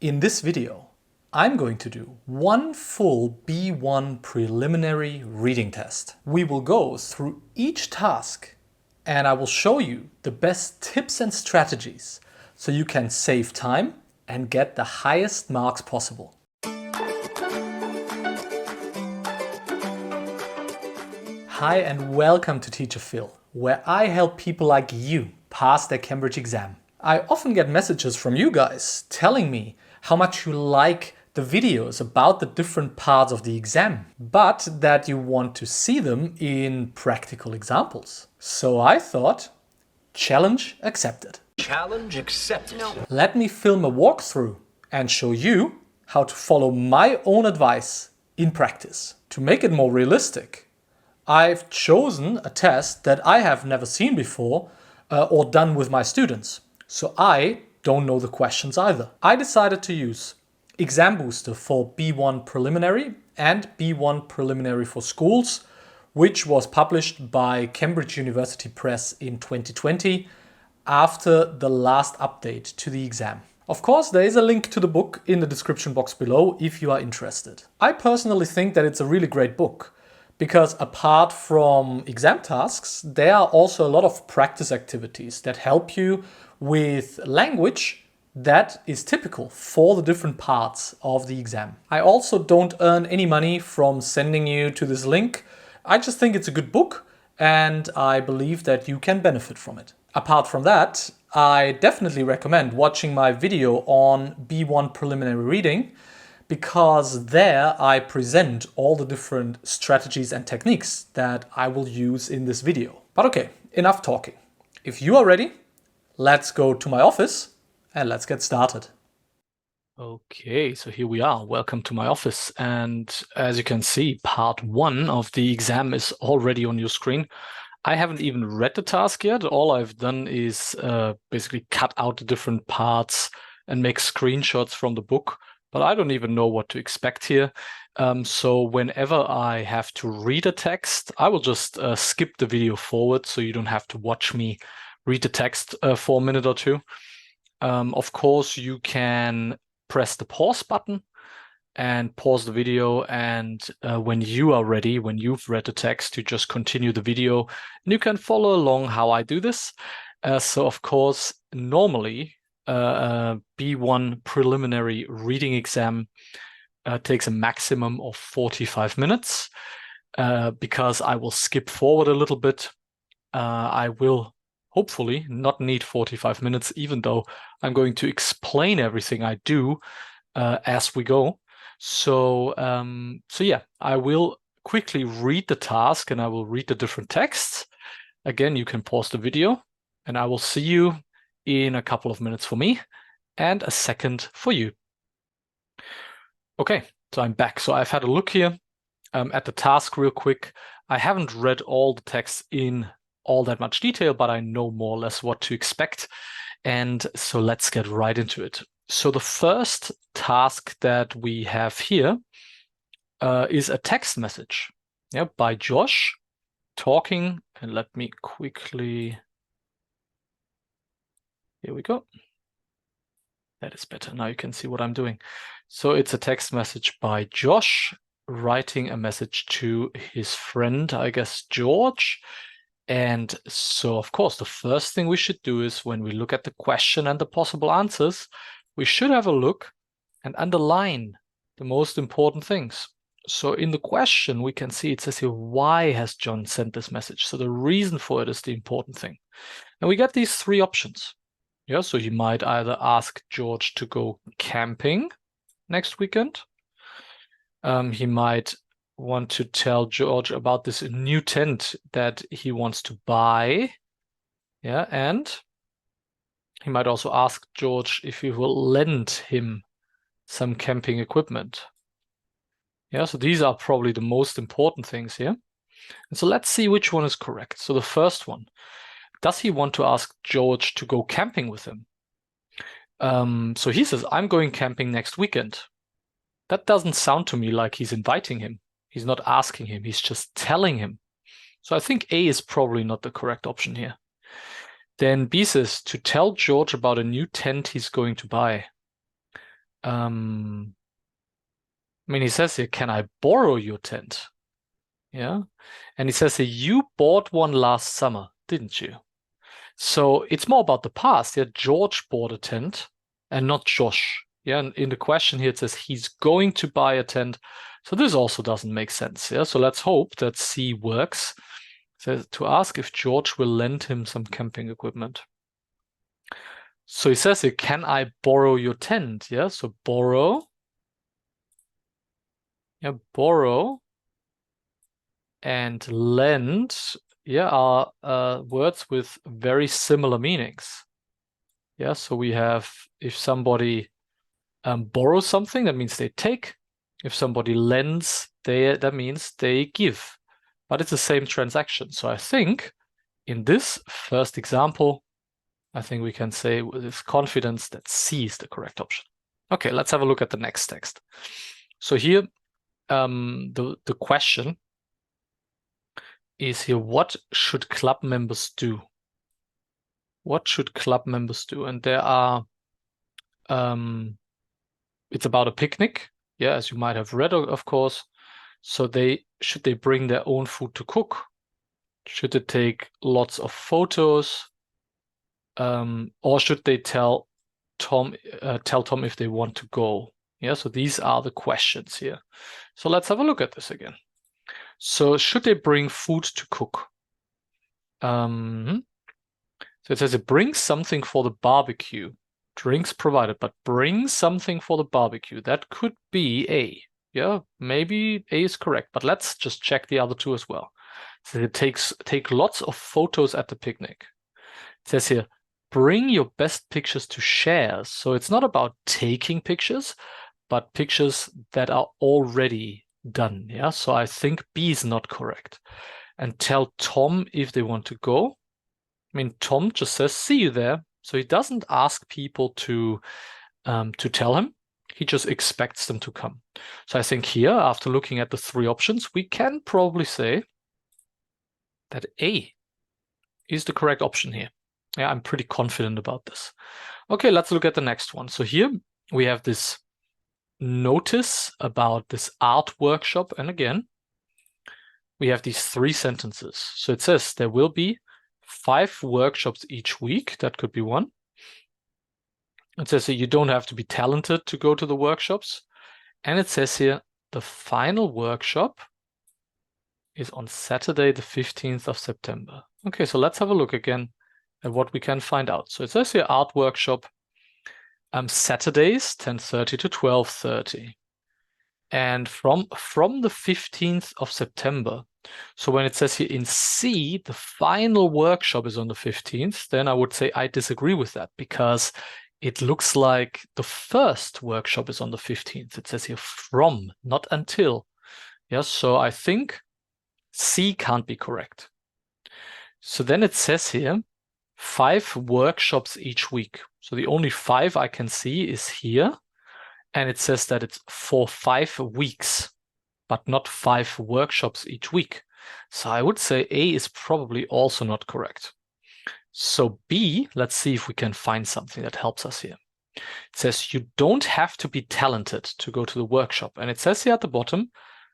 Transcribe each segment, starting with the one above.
In this video, I'm going to do one full B1 preliminary reading test. We will go through each task and I will show you the best tips and strategies so you can save time and get the highest marks possible. Hi and welcome to Teacher Phil, where I help people like you pass their Cambridge exam. I often get messages from you guys telling me how much you like the videos about the different parts of the exam, but that you want to see them in practical examples. So I thought, challenge accepted. Challenge accepted. No. Let me film a walkthrough and show you how to follow my own advice in practice. To make it more realistic, I've chosen a test that I have never seen before or done with my students. So I don't know the questions either. I decided to use Exam Booster for B1 Preliminary and B1 Preliminary for Schools, which was published by Cambridge University Press in 2020 after the last update to the exam. Of course, there is a link to the book in the description box below if you are interested. I personally think that it's a really great book because apart from exam tasks, there are also a lot of practice activities that help you with language that is typical for the different parts of the exam. I also don't earn any money from sending you to this link. I just think it's a good book and I believe that you can benefit from it. Apart from that, I definitely recommend watching my video on B1 preliminary reading because there I present all the different strategies and techniques that I will use in this video. But okay, enough talking. If you are ready, let's go to my office and let's get started. Okay, so here we are. Welcome to my office. And as you can see, part one of the exam is already on your screen. I haven't even read the task yet. All I've done is basically cut out the different parts and make screenshots from the book, but I don't even know what to expect here. So whenever I have to read a text, I will just skip the video forward so you don't have to watch me read the text for a minute or two. Of course, you can press the pause button and pause the video, and when you are ready, when you've read the text, you just continue the video and you can follow along how I do this. So of course, normally B1 preliminary reading exam takes a maximum of 45 minutes. Because I will skip forward a little bit, I will hopefully not need 45 minutes, even though I'm going to explain everything I do as we go. So yeah, I will quickly read the task and I will read the different texts. Again, you can pause the video and I will see you in a couple of minutes for me and a second for you. Okay, so I'm back. So I've had a look here at the task real quick. I haven't read all the text in all that much detail, but I know more or less what to expect. And so let's get right into it. So the first task that we have here is a text message, by Josh talking. And let me quickly, here we go. That is better. Now you can see what I'm doing. So it's a text message by Josh writing a message to his friend, I guess, George. And so, of course, the first thing we should do is when we look at the question and the possible answers, we should have a look and underline the most important things. So in the question, we can see it says here, why has John sent this message? So the reason for it is the important thing. And we get these three options. Yeah, so he might either ask George to go camping next weekend. He might want to tell George about this new tent that he wants to buy. Yeah, and he might also ask George if he will lend him some camping equipment. Yeah, so these are probably the most important things here. And so let's see which one is correct. So the first one, does he want to ask George to go camping with him? So he says, I'm going camping next weekend. That doesn't sound to me like he's inviting him. He's not asking him, he's just telling him. So I think A is probably not the correct option here. Then B says to tell George about a new tent he's going to buy. I mean, he says here, can I borrow your tent? Yeah. And he says here, you bought one last summer, didn't you? So it's more about the past. Yeah, George bought a tent and not Josh. Yeah, and in the question here it says he's going to buy a tent. So this also doesn't make sense. Yeah, so let's hope that C works. It says to ask if George will lend him some camping equipment. So he says here, can I borrow your tent? Yeah, so borrow. Yeah, borrow and lend, yeah, are words with very similar meanings. Yeah, so we have if somebody borrows something, that means they take. If somebody lends, that means they give. But it's the same transaction. So I think in this first example, I think we can say with confidence that C is the correct option. Okay, let's have a look at the next text. So here, the question is here, what should club members do? What should club members do? And there are, it's about a picnic. Yeah, as you might have read, of course. So should they bring their own food to cook? Should they take lots of photos? Or should they tell Tom if they want to go? Yeah, so these are the questions here. So let's have a look at this again. So should they bring food to cook? So it says bring something for the barbecue. Drinks provided, but bring something for the barbecue. That could be A. Yeah, maybe A is correct, but let's just check the other two as well. So it take lots of photos at the picnic. It says here, bring your best pictures to share. So it's not about taking pictures, but pictures that are already done. Yeah, so I think B is not correct. And tell Tom if they want to go. I mean, Tom just says, see you there. So he doesn't ask people to tell him. He just expects them to come. So I think here, after looking at the three options, we can probably say that A is the correct option here. Yeah, I'm pretty confident about this. Okay, let's look at the next one. So here we have this notice about this art workshop. And again, we have these three sentences. So it says there will be 5 workshops each week. That could be one. It says that you don't have to be talented to go to the workshops. And it says here, the final workshop is on Saturday, the 15th of September. Okay, so let's have a look again at what we can find out. So it says here, art workshop, Saturdays, 10:30 to 12:30. And from the 15th of September, so when it says here in C, the final workshop is on the 15th, then I would say I disagree with that because it looks like the first workshop is on the 15th. It says here from, not until. Yes, so I think C can't be correct. So then it says here 5 workshops each week. So the only 5 I can see is here. And it says that it's for 5 weeks, but not 5 workshops each week. So I would say A is probably also not correct. So B, let's see if we can find something that helps us here. It says you don't have to be talented to go to the workshop. And it says here at the bottom,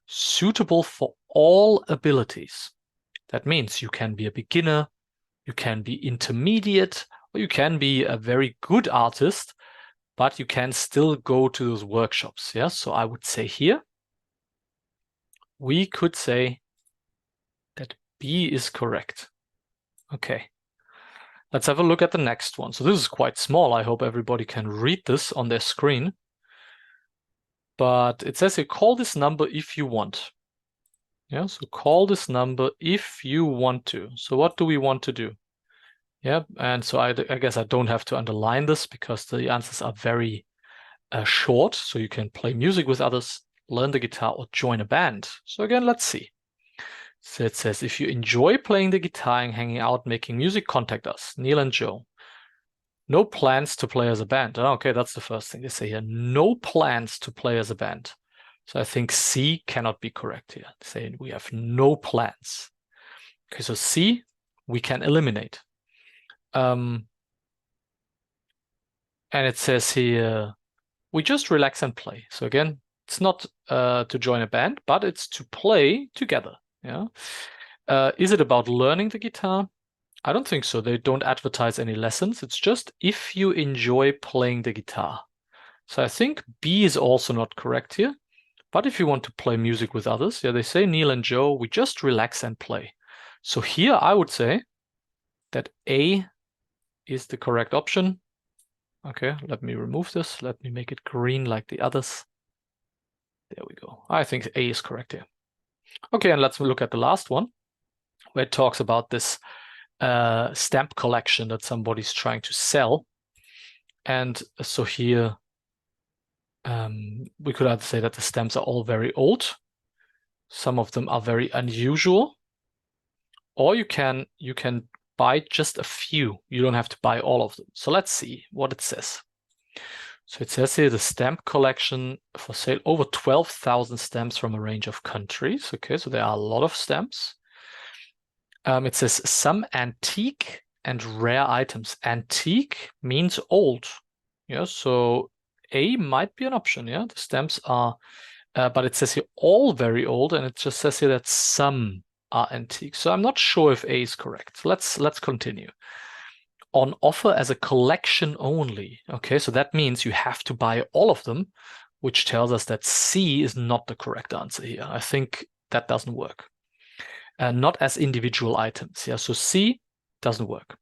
suitable for all abilities. That means you can be a beginner, you can be intermediate, or you can be a very good artist, but you can still go to those workshops. Yeah, so I would say here, we could say that B is correct. Okay, let's have a look at the next one. So this is quite small. I hope everybody can read this on their screen. But it says here, call this number if you want. Yeah, so call this number if you want to. So what do we want to do? Yeah, and so I guess I don't have to underline this because the answers are very short. So you can play music with others, learn the guitar, or join a band. So again, let's see. So it says, if you enjoy playing the guitar and hanging out, making music, contact us, Neil and Joe. No plans to play as a band. Oh, okay, that's the first thing they say here. No plans to play as a band. So I think C cannot be correct here. Saying we have no plans. Okay, so C, we can eliminate. And it says here, we just relax and play. So again, it's not to join a band, but it's to play together. Yeah. Is it about learning the guitar? I don't think so. They don't advertise any lessons. It's just if you enjoy playing the guitar. So I think B is also not correct here. But if you want to play music with others, yeah, they say Neil and Joe, we just relax and play. So here I would say that A is the correct option. Okay, let me remove this. Let me make it green like the others. There we go. I think A is correct here. Okay, and let's look at the last one, where it talks about this stamp collection that somebody's trying to sell. And so here, we could either say that the stamps are all very old. Some of them are very unusual. Or you can buy just a few. You don't have to buy all of them. So let's see what it says. So it says here the stamp collection for sale, over 12,000 stamps from a range of countries. Okay, so there are a lot of stamps. It says some antique and rare items. Antique means old. Yeah, so A might be an option. Yeah, the stamps are, but it says here all very old, and it just says here that some are antique. So I'm not sure if A is correct. So let's continue. On offer as a collection only. Okay, so that means you have to buy all of them, which tells us that C is not the correct answer here. I think that doesn't work. Not as individual items. Yeah, so C doesn't work.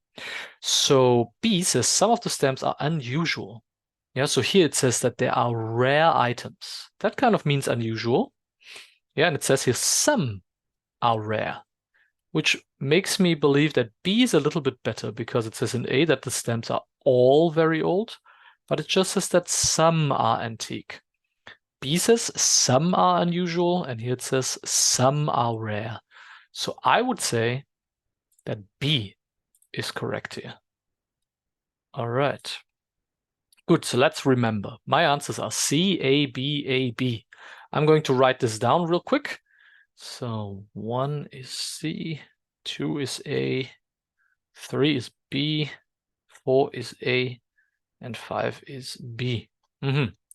So B says some of the stamps are unusual. Yeah, so here it says that there are rare items. That kind of means unusual. Yeah, and it says here some are rare, which makes me believe that B is a little bit better because it says in A that the stamps are all very old, but it just says that some are antique. B says some are unusual, and here it says some are rare. So I would say that B is correct here. All right. Good, so let's remember. My answers are C, A, B, A, B. I'm going to write this down real quick. So 1 is C, 2 is A, 3 is B, 4 is A, and 5 is B.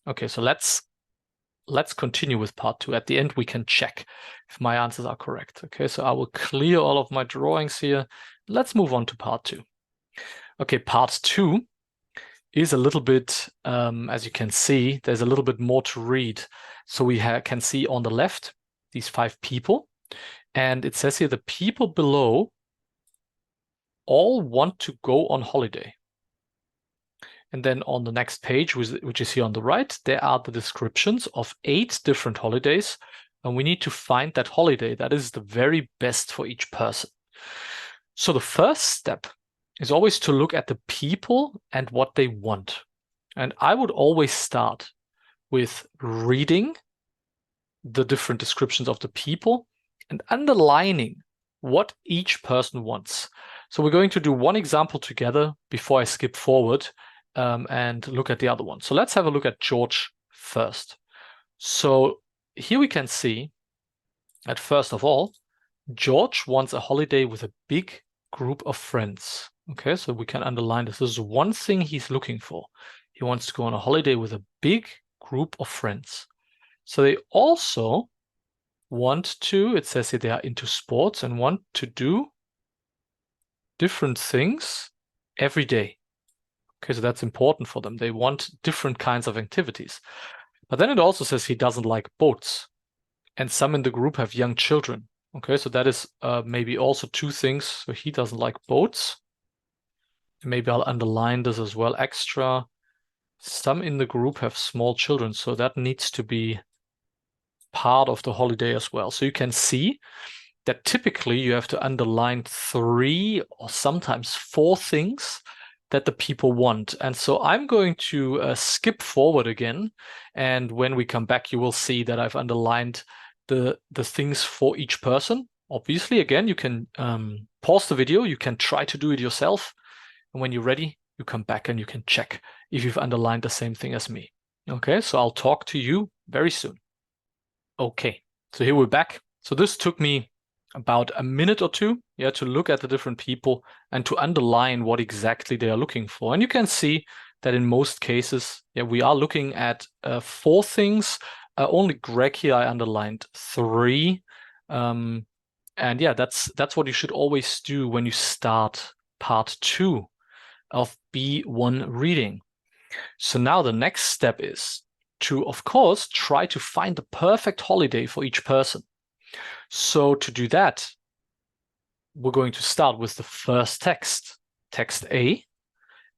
Okay, so let's continue with part 2. At the end, we can check if my answers are correct. Okay, so I will clear all of my drawings here. Let's move on to part 2. Okay, part 2 is a little bit, as you can see, there's a little bit more to read. So we can see on the left, these 5 people. And it says here, the people below all want to go on holiday. And then on the next page, which is here on the right, there are the descriptions of 8 different holidays. And we need to find that holiday that is the very best for each person. So the first step is always to look at the people and what they want. And I would always start with reading the different descriptions of the people and underlining what each person wants. So we're going to do one example together before I skip forward and look at the other one. So let's have a look at George first. So here we can see that first of all, George wants a holiday with a big group of friends. Okay, so we can underline this. This is one thing he's looking for. He wants to go on a holiday with a big group of friends. So they also want to, it says here they are into sports and want to do different things every day. Okay, so that's important for them. They want different kinds of activities. But then it also says he doesn't like boats. And some in the group have young children. Okay, so that is maybe also 2 things. So he doesn't like boats. Maybe I'll underline this as well extra. Some in the group have small children, so that needs to be part of the holiday as well. So you can see that typically you have to underline 3 or sometimes 4 things that the people want. And so I'm going to skip forward again. And when we come back, you will see that I've underlined the things for each person. Obviously, again, you can pause the video. You can try to do it yourself. And when you're ready, you come back and you can check if you've underlined the same thing as me. Okay, so I'll talk to you very soon. Okay, so here we're back. So this took me about a minute or 2, yeah, to look at the different people and to underline what exactly they are looking for. And you can see that in most cases, we are looking at 4 things. Only Greg here, I underlined 3. And that's what you should always do when you start part 2 of B1 reading. So now the next step is to, of course, try to find the perfect holiday for each person. So to do that, we're going to start with the first text, text A,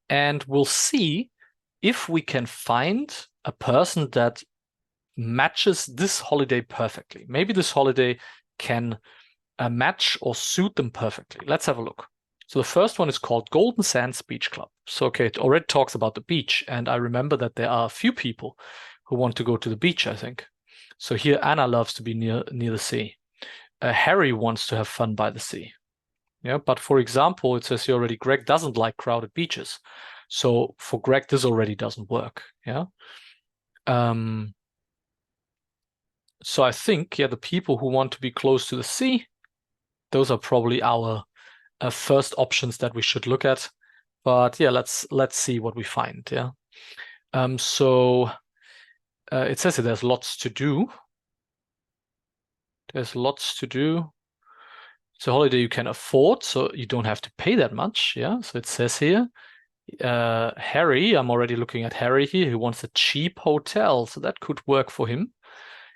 and we'll see if we can find a person that matches this holiday perfectly. Maybe this holiday can match or suit them perfectly. Let's have a look. So the first one is called Golden Sands Beach Club. So, okay, it already talks about the beach, and I remember that there are a few people who want to go to the beach, I think. So here Anna loves to be near the sea. Harry wants to have fun by the sea. Yeah, but for example, it says here already Greg doesn't like crowded beaches. So for Greg, this already doesn't work. Yeah. So I think, the people who want to be close to the sea, those are probably our first options that we should look at. But let's see what we find. Yeah. So it says here there's lots to do. There's lots to do. It's a holiday you can afford, so you don't have to pay that much. Yeah. So it says here, Harry, I'm already looking at Harry here, who wants a cheap hotel. So that could work for him.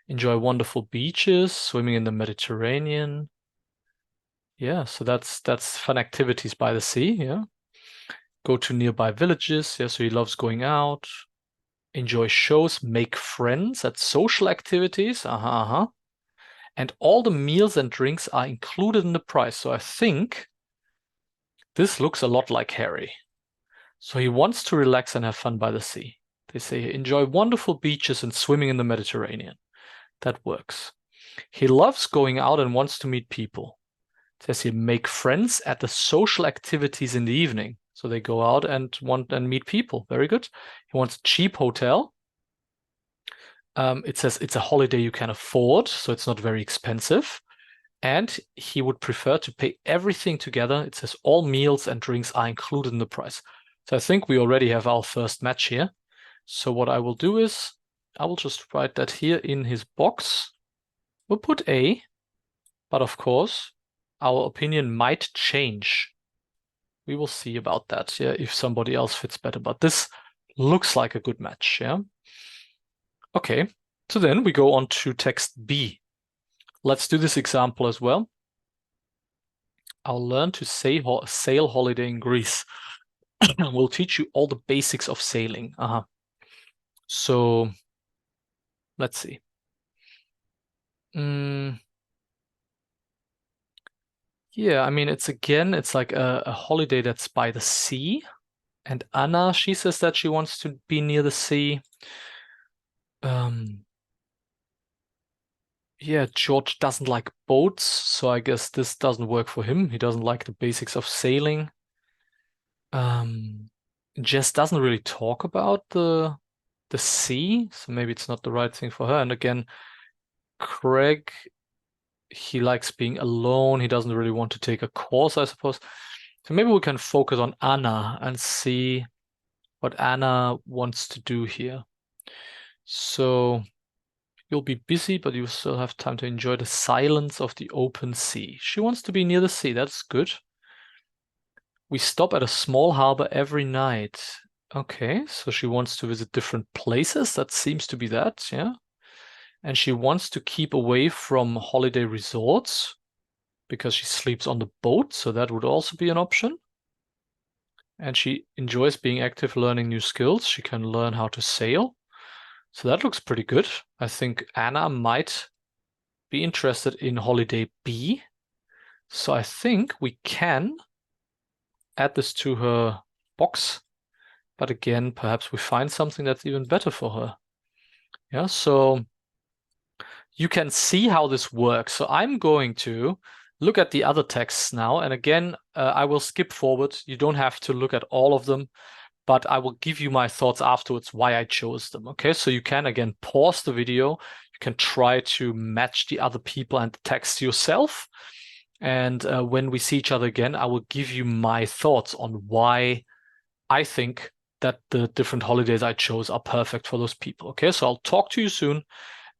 Enjoy wonderful beaches, swimming in the Mediterranean. Yeah, so that's fun activities by the sea. Yeah. Go to nearby villages. Yeah, so he loves going out. Enjoy shows, make friends at social activities. And all the meals and drinks are included in the price. So I think this looks a lot like Harry. So he wants to relax and have fun by the sea. They say enjoy wonderful beaches and swimming in the Mediterranean. That works. He loves going out and wants to meet people. It says here make friends at the social activities in the evening. So they go out and meet people. Very good. He wants a cheap hotel. It says it's a holiday you can afford, so it's not very expensive. And he would prefer to pay everything together. It says all meals and drinks are included in the price. So I think we already have our first match here. So what I will do is I will just write that here in his box. We'll put A, but of course, our opinion might change. We will see about that, if somebody else fits better. But this looks like a good match, yeah? Okay, so then we go on to text B. Let's do this example as well. I'll learn to sail holiday in Greece. We'll teach you all the basics of sailing. So let's see. Yeah, I mean, it's like a holiday that's by the sea. And Anna, she says that she wants to be near the sea. Yeah, George doesn't like boats, so I guess this doesn't work for him. He doesn't like the basics of sailing. Jess doesn't really talk about the sea, so maybe it's not the right thing for her. And again, Craig, he likes being alone. He doesn't really want to take a course, I suppose. So maybe we can focus on Anna and see what Anna wants to do here. So you'll be busy, but you still have time to enjoy the silence of the open sea. She wants to be near the sea. That's good. We stop at a small harbor every night. Okay, so she wants to visit different places. That seems to be that, yeah. And she wants to keep away from holiday resorts because she sleeps on the boat, so that would also be an option. And she enjoys being active, learning new skills. She can learn how to sail. So that looks pretty good. I think Anna might be interested in holiday B. So I think we can add this to her box. But again, perhaps we find something that's even better for her. Yeah, so you can see how this works. So I'm going to look at the other texts now. And again, I will skip forward. You don't have to look at all of them, but I will give you my thoughts afterwards why I chose them. Okay, so you can again pause the video. You can try to match the other people and the text yourself. And when we see each other again, I will give you my thoughts on why I think that the different holidays I chose are perfect for those people. Okay, so I'll talk to you soon.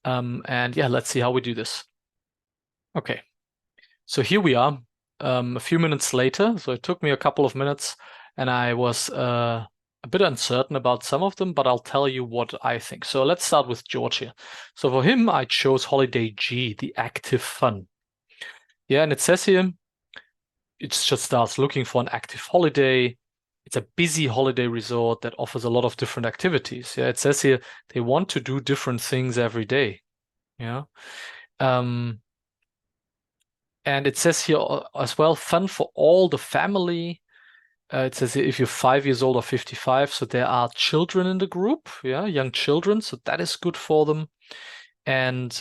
And yeah, let's see how we do this. Okay, so here we are, a few minutes later. So it took me a couple of minutes, and I was a bit uncertain about some of them, but I'll tell you what I think. So let's start with George here. So for him, I chose holiday G, the active fun. Yeah, and it says here, it just starts looking for an active holiday. It's a busy holiday resort that offers a lot of different activities. Yeah, it says here they want to do different things every day. Yeah. And it says here as well, fun for all the family. It says here if you're 5 years old or 55, so there are children in the group, yeah, young children, so that is good for them. And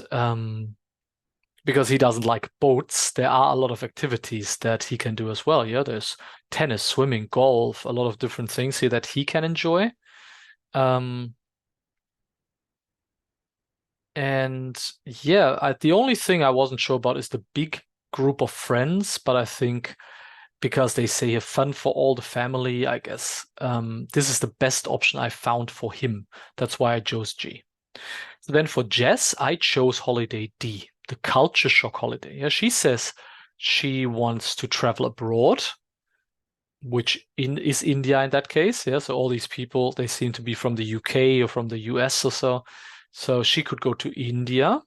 because he doesn't like boats, there are a lot of activities that he can do as well. Yeah, there's tennis, swimming, golf, a lot of different things here that he can enjoy. And yeah, the only thing I wasn't sure about is the big group of friends, but I think because they say fun for all the family, I guess this is the best option I found for him. That's why I chose G. So then for Jess, I chose holiday D, the culture shock holiday. Yeah, she says she wants to travel abroad, which is India in that case. Yeah, so all these people, they seem to be from the UK or from the US or so. So she could go to India,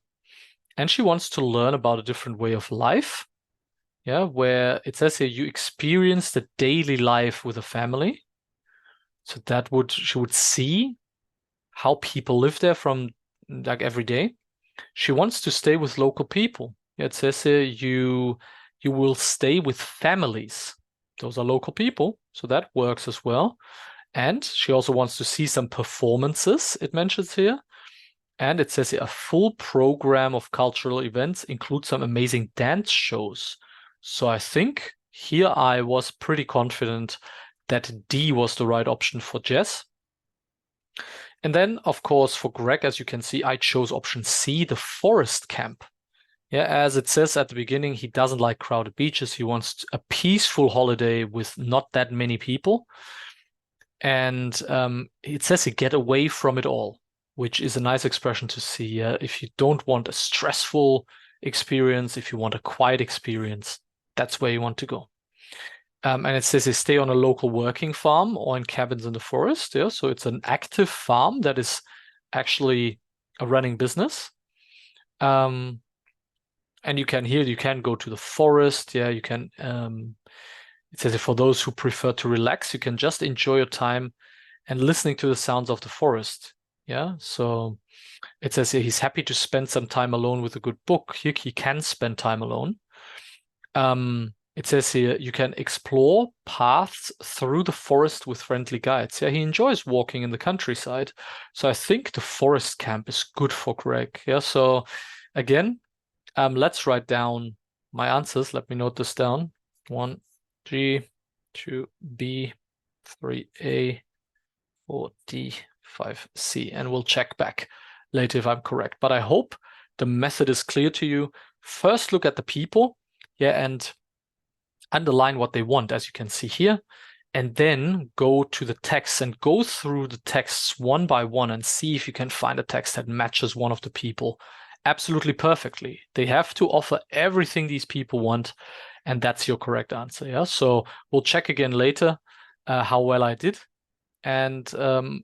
and she wants to learn about a different way of life. Yeah, where it says here you experience the daily life with a family. So that she would see how people live there from like every day. She wants to stay with local people. Yeah, it says here you will stay with families. Those are local people, so that works as well. And she also wants to see some performances, it mentions here. And it says here a full program of cultural events includes some amazing dance shows. So I think here I was pretty confident that D was the right option for Jess. And then, of course, for Greg, as you can see, I chose option C, the forest camp. Yeah, as it says at the beginning, he doesn't like crowded beaches. He wants a peaceful holiday with not that many people. And it says he get away from it all, which is a nice expression to see. If you don't want a stressful experience, if you want a quiet experience, that's where you want to go. And it says they stay on a local working farm or in cabins in the forest. Yeah, so it's an active farm that is actually a running business. And you can go to the forest. Yeah, you can. It says for those who prefer to relax, you can just enjoy your time and listening to the sounds of the forest. Yeah, so it says here he's happy to spend some time alone with a good book. He can spend time alone. It says here you can explore paths through the forest with friendly guides. Yeah, he enjoys walking in the countryside. So I think the forest camp is good for Greg. Yeah, so again, let's write down my answers. Let me note this down. 1, G, 2, B, 3, A, 4, D, 5, C. And we'll check back later if I'm correct. But I hope the method is clear to you. First, look at the people. Yeah, and underline what they want, as you can see here, and then go to the text and go through the texts one by one and see if you can find a text that matches one of the people absolutely perfectly. They have to offer everything these people want, and that's your correct answer. Yeah, so we'll check again later how well I did, and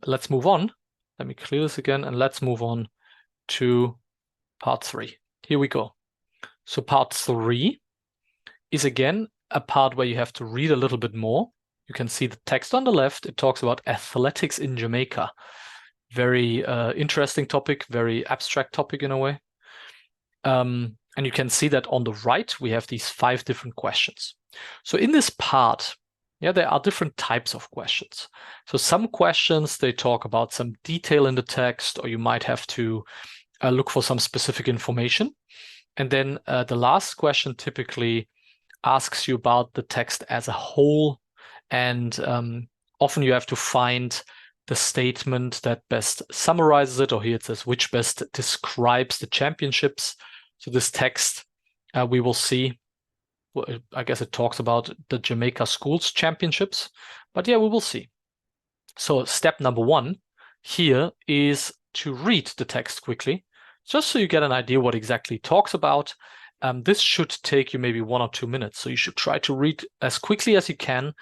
let's move on. Let me clear this again, and let's move on to part 3. Here we go. So part 3 is again a part where you have to read a little bit more. You can see the text on the left. It talks about athletics in Jamaica. Very interesting topic, very abstract topic in a way. And you can see that on the right, we have these 5 different questions. So in this part, yeah, there are different types of questions. So some questions, they talk about some detail in the text, or you might have to look for some specific information. And then the last question typically asks you about the text as a whole. And often you have to find the statement that best summarizes it, or here it says which best describes the championships. So this text, we will see, I guess it talks about the Jamaica Schools Championships, but yeah, we will see. So step number 1 here is to read the text quickly, just so you get an idea what exactly it talks about. This should take you maybe 1 or 2 minutes. So you should try to read as quickly as you can,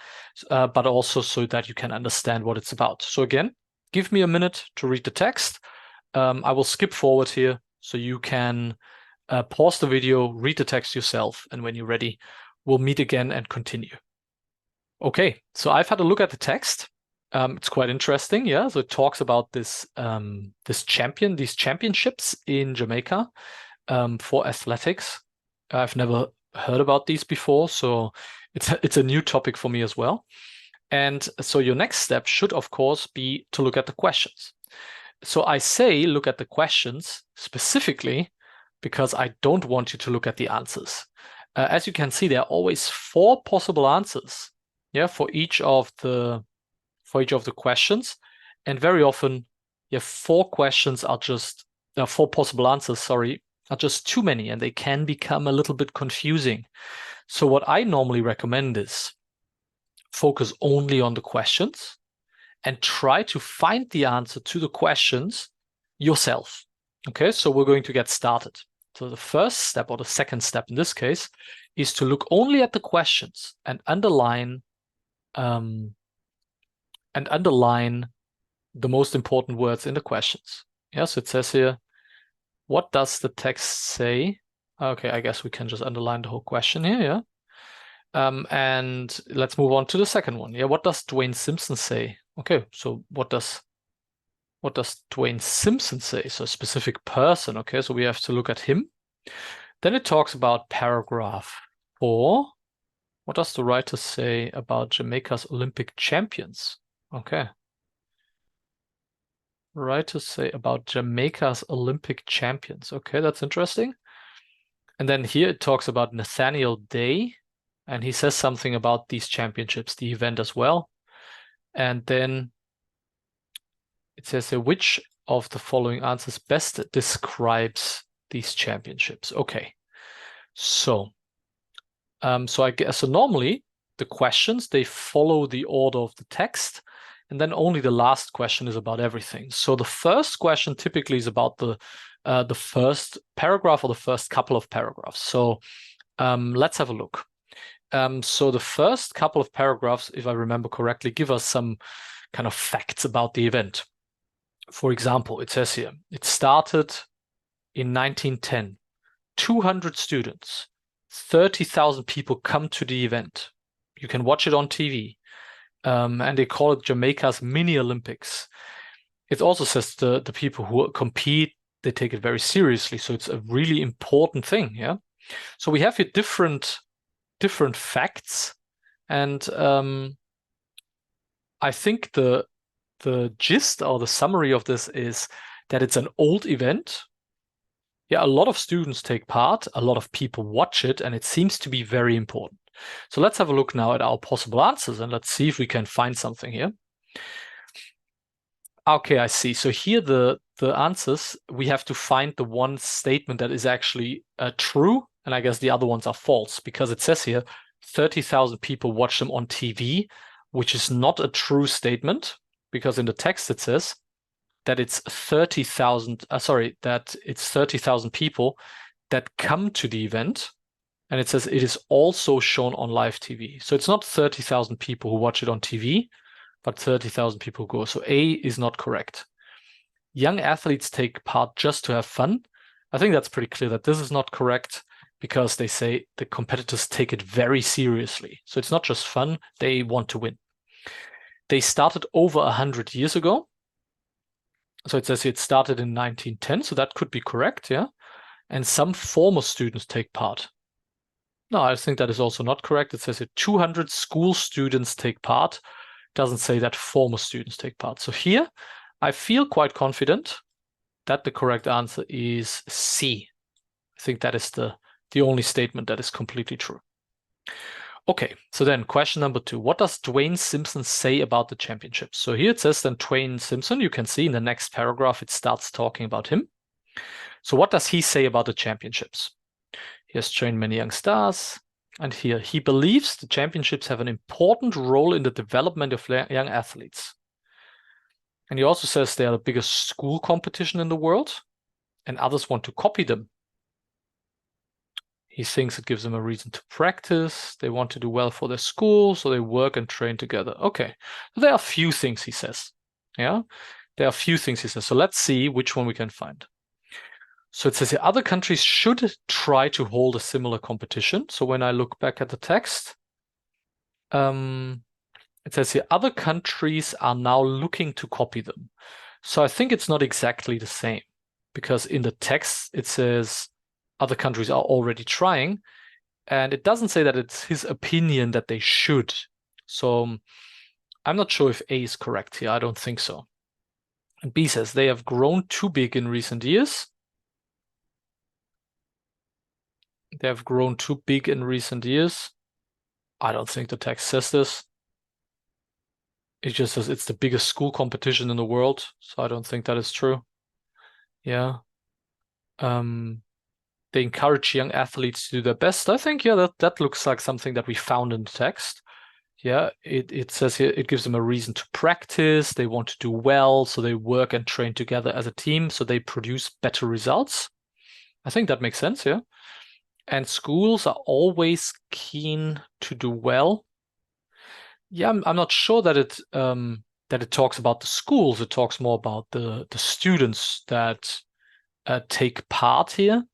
but also so that you can understand what it's about. So again, give me a minute to read the text. I will skip forward here so you can pause the video, read the text yourself, and when you're ready, we'll meet again and continue. Okay, so I've had a look at the text. It's quite interesting, yeah. So it talks about these championships in Jamaica for athletics. I've never heard about these before, so it's a new topic for me as well. And so your next step should, of course, be to look at the questions. So I say look at the questions specifically because I don't want you to look at the answers. As you can see, there are always 4 possible answers, yeah, for each of the questions, and very often, yeah, 4 questions are just 4 possible answers. Sorry, are just too many, and they can become a little bit confusing. So what I normally recommend is focus only on the questions and try to find the answer to the questions yourself. Okay, so we're going to get started. So the first step, or the second step in this case, is to look only at the questions and underline the most important words in the questions. Yes, it says here, what does the text say? Okay, I guess we can just underline the whole question here, yeah. And let's move on to the second one. Yeah, what does Dwayne Simpson say? Okay, so what does Dwayne Simpson say? So a specific person. Okay, so we have to look at him. Then it talks about paragraph 4. What does the writer say about Jamaica's Olympic champions? Okay. Writers say about Jamaica's Olympic champions. Okay, that's interesting. And then here it talks about Nathaniel Day, and he says something about these championships, the event as well. And then it says which of the following answers best describes these championships. Okay, so I guess so normally the questions, they follow the order of the text, and then only the last question is about everything. So the first question typically is about the first paragraph or the first couple of paragraphs. So let's have a look. So the first couple of paragraphs, if I remember correctly, give us some kind of facts about the event. For example, it says here, it started in 1910, 200 students, 30,000 people come to the event. You can watch it on TV. And they call it Jamaica's mini Olympics. It also says the people who compete, they take it very seriously. So it's a really important thing, yeah? So we have here different facts. And I think the gist or the summary of this is that it's an old event. Yeah, a lot of students take part, a lot of people watch it, and it seems to be very important. So let's have a look now at our possible answers, and let's see if we can find something here. Okay, I see. So here the answers, we have to find the one statement that is actually true, and I guess the other ones are false, because it says here 30,000 people watch them on TV, which is not a true statement, because in the text it says that it's 30,000 people that come to the event, and it says it is also shown on live TV. So it's not 30,000 people who watch it on TV, but 30,000 people who go. So A is not correct. Young athletes take part just to have fun. I think that's pretty clear that this is not correct, because they say the competitors take it very seriously. So it's not just fun, they want to win. They started over 100 years ago. So it says it started in 1910, so that could be correct, yeah? And some former students take part. No, I think that is also not correct. It says that 200 school students take part. It doesn't say that former students take part. So here, I feel quite confident that the correct answer is C. I think that is the only statement that is completely true. Okay, so then question number 2. What does Dwayne Simpson say about the championships? So here it says then Dwayne Simpson. You can see in the next paragraph, it starts talking about him. So what does he say about the championships? He has trained many young stars. And here, he believes the championships have an important role in the development of young athletes. And he also says they are the biggest school competition in the world, and others want to copy them. He thinks it gives them a reason to practice. They want to do well for their school, so they work and train together. Okay, so there are a few things he says. Yeah, there are a few things he says. So let's see which one we can find. So it says here, other countries should try to hold a similar competition. So when I look back at the text, it says here, other countries are now looking to copy them. So I think it's not exactly the same, because in the text it says other countries are already trying, and it doesn't say that it's his opinion that they should. So I'm not sure if A is correct here. I don't think so. And B says they have grown too big in recent years. They have grown too big in recent years. I don't think the text says this. It just says it's the biggest school competition in the world, so I don't think that is true. Yeah. They encourage young athletes to do their best. I think, yeah, that looks like something that we found in the text. Yeah, it says here it gives them a reason to practice. They want to do well, so they work and train together as a team, so they produce better results. I think that makes sense, yeah. And schools are always keen to do well. Yeah, I'm not sure that it talks about the schools. It talks more about the students that take part here.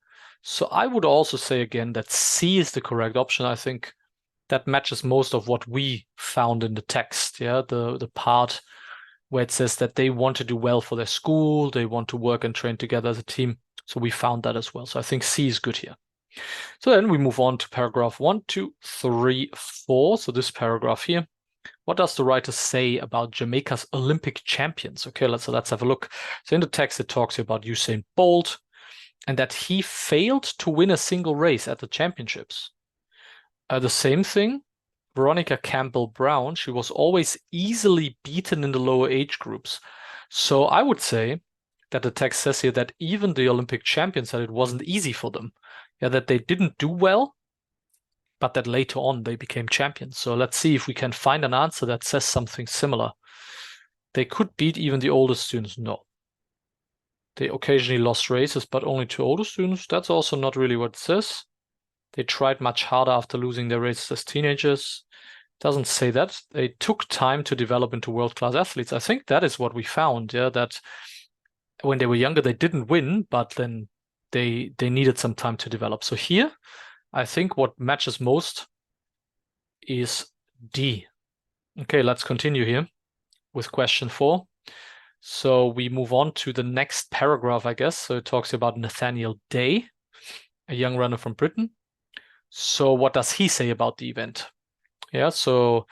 So I would also say again that C is the correct option. I think that matches most of what we found in the text. Yeah, the part where it says that they want to do well for their school, they want to work and train together as a team. So we found that as well. So I think C is good here. So then we move on to paragraph 1, 2, 3, 4. So this paragraph here. What does the writer say about Jamaica's Olympic champions? Okay, let's have a look. So in the text, it talks about Usain Bolt and that he failed to win a single race at the championships. The same thing, Veronica Campbell-Brown, she was always easily beaten in the lower age groups. So I would say that the text says here that even the Olympic champions said it wasn't easy for them. Yeah, that they didn't do well, but that later on they became champions. So let's see if we can find an answer that says something similar. They could beat even the oldest students. No. They occasionally lost races, but only to older students. That's also not really what it says. They tried much harder after losing their races as teenagers. Doesn't say that. They took time to develop into world-class athletes. I think that is what we found, yeah, that when they were younger, they didn't win, but then they needed some time to develop. So here, I think what matches most is D. Okay, let's continue here with question 4. So we move on to the next paragraph, I guess. So it talks about Nathaniel Day, a young runner from Britain. So what does he say about the event? Yeah, so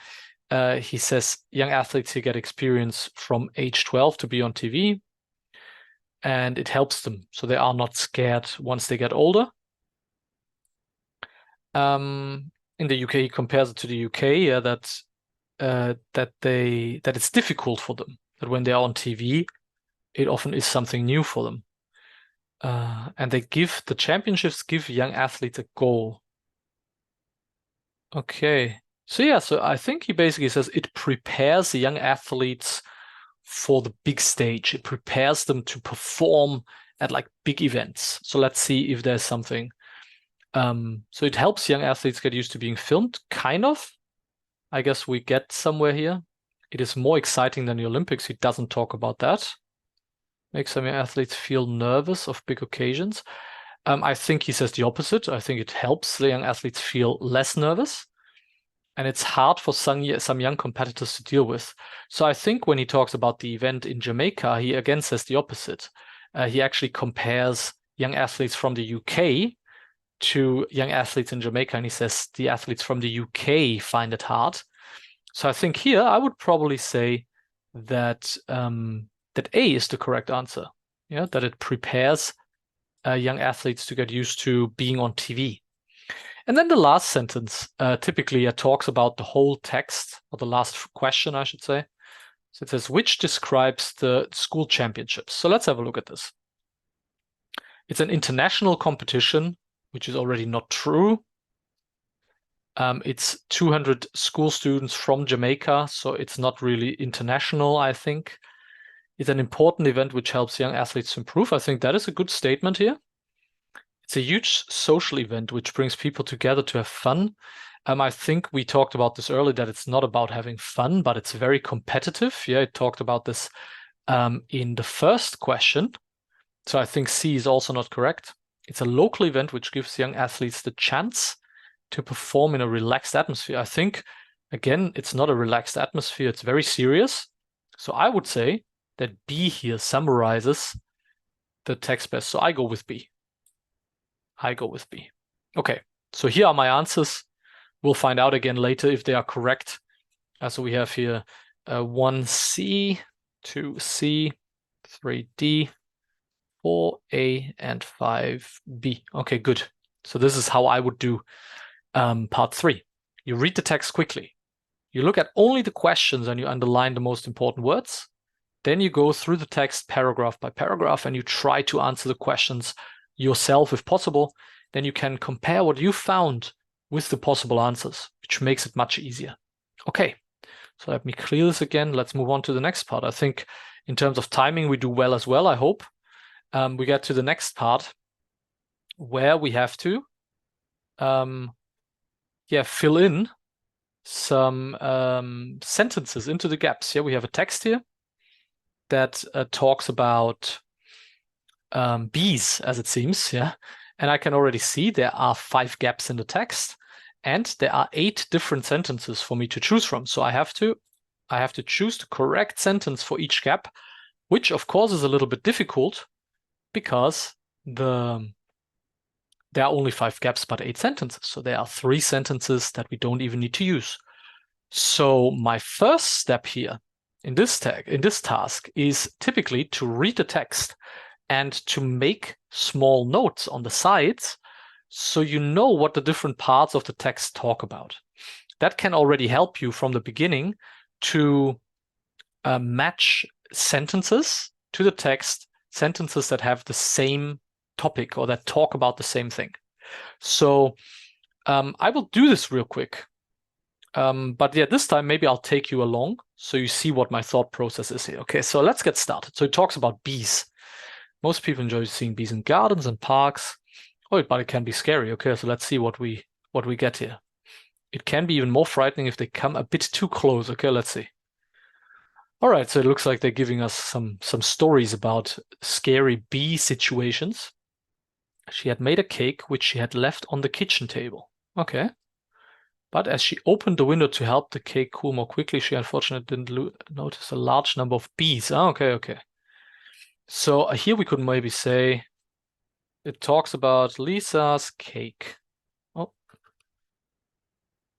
he says young athletes here get experience from age 12 to be on TV, and it helps them. So they are not scared once they get older. In the UK, he compares it to the UK, yeah, that it's difficult for them, that when they are on TV, it often is something new for them. And the championships give young athletes a goal. Okay. So yeah, so I think he basically says it prepares the young athletes for the big stage. It prepares them to perform at like big events. So let's see if there's something. So it helps young athletes get used to being filmed, kind of. I guess we get somewhere here. It is more exciting than the Olympics. He doesn't talk about that. Makes some young athletes feel nervous of big occasions. I think he says the opposite. I think it helps the young athletes feel less nervous. And it's hard for some young competitors to deal with. So I think when he talks about the event in Jamaica, he again says the opposite. He actually compares young athletes from the UK to young athletes in Jamaica, and he says the athletes from the UK find it hard. So I think here I would probably say that that A is the correct answer. Yeah, that it prepares young athletes to get used to being on TV. And then the last sentence typically talks about the whole text, or the last question, I should say. So it says, which describes the school championships. So let's have a look at this. It's an international competition, which is already not true. It's 200 school students from Jamaica, so it's not really international, I think. is an important event which helps young athletes to improve. I think that is a good statement here. It's a huge social event which brings people together to have fun. I think we talked about this earlier, that it's not about having fun, but it's very competitive. Yeah, I talked about this in the first question. So I think C is also not correct. It's a local event which gives young athletes the chance to perform in a relaxed atmosphere. I think, again, it's not a relaxed atmosphere. It's very serious. So I would say that B here summarizes the text best. So I go with B. I go with B. Okay, so here are my answers. We'll find out again later if they are correct. So we have here 1C, 2C, 3D, 4A, and 5B. Okay, good. So this is how I would do part 3. You read the text quickly. You look at only the questions and you underline the most important words. Then you go through the text paragraph by paragraph and you try to answer the questions yourself if possible. Then you can compare what you found with the possible answers, which makes it much easier. Okay, so let me clear this again. Let's move on to the next part. I think in terms of timing, we do well as well, I hope. We get to the next part where we have to fill in some sentences into the gaps. Here we have a text here that talks about bees, as it seems, yeah. And I can already see there are 5 gaps in the text, and there are 8 different sentences for me to choose from. So I have to choose the correct sentence for each gap, which of course is a little bit difficult because there are only 5 gaps but 8 sentences. So there are 3 sentences that we don't even need to use. So my first step here in this task is typically to read the text and to make small notes on the sides so you know what the different parts of the text talk about. That can already help you from the beginning to match sentences to the text, sentences that have the same topic or that talk about the same thing. So I will do this real quick. But yeah, this time maybe I'll take you along so you see what my thought process is here. Okay, so let's get started. So it talks about bees. Most people enjoy seeing bees in gardens and parks. Oh, but it can be scary. Okay, so let's see what we get here. It can be even more frightening if they come a bit too close. Okay, let's see. All right, so it looks like they're giving us some stories about scary bee situations. She had made a cake which she had left on the kitchen table. Okay. But as she opened the window to help the cake cool more quickly, she unfortunately didn't notice a large number of bees. Oh, okay. So here we could maybe say it talks about Lisa's cake. Oh,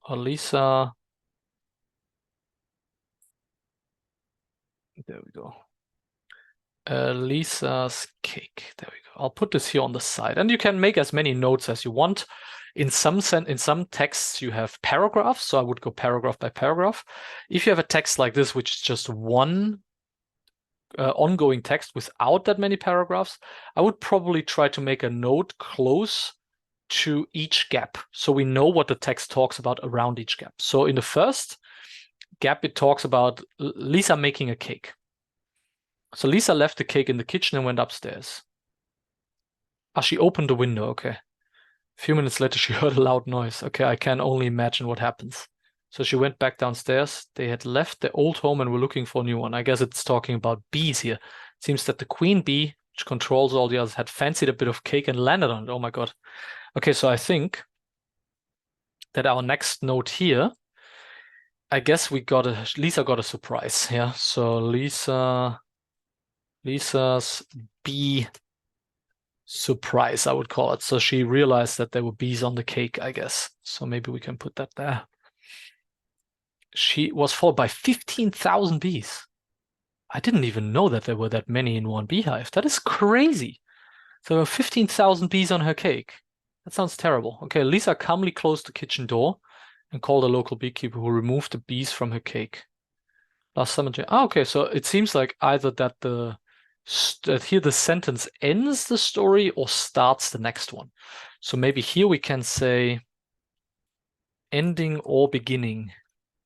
or Lisa. There we go. Lisa's cake. There we go. I'll put this here on the side, and you can make as many notes as you want. In some texts, you have paragraphs, so I would go paragraph by paragraph. If you have a text like this, which is just one ongoing text without that many paragraphs, I would probably try to make a note close to each gap so we know what the text talks about around each gap. So in the first gap, it talks about Lisa making a cake. So Lisa left the cake in the kitchen and went upstairs. She opened the window. Okay. A few minutes later, she heard a loud noise. Okay, I can only imagine what happens. So she went back downstairs. They had left their old home and were looking for a new one. I guess it's talking about bees here. It seems that the queen bee, which controls all the others, had fancied a bit of cake and landed on it. Oh my God. Okay, so I think that our next note here, I guess Lisa got a surprise. Yeah, so Lisa's bee surprise, I would call it. So she realized that there were bees on the cake, I guess. So maybe we can put that there. She was followed by 15,000 bees. I didn't even know that there were that many in one beehive. That is crazy. So there were 15,000 bees on her cake. That sounds terrible. Okay, Lisa calmly closed the kitchen door and called a local beekeeper who removed the bees from her cake. Last summer. Okay, so it seems like either that here the sentence ends the story or starts the next one. So maybe here we can say ending or beginning.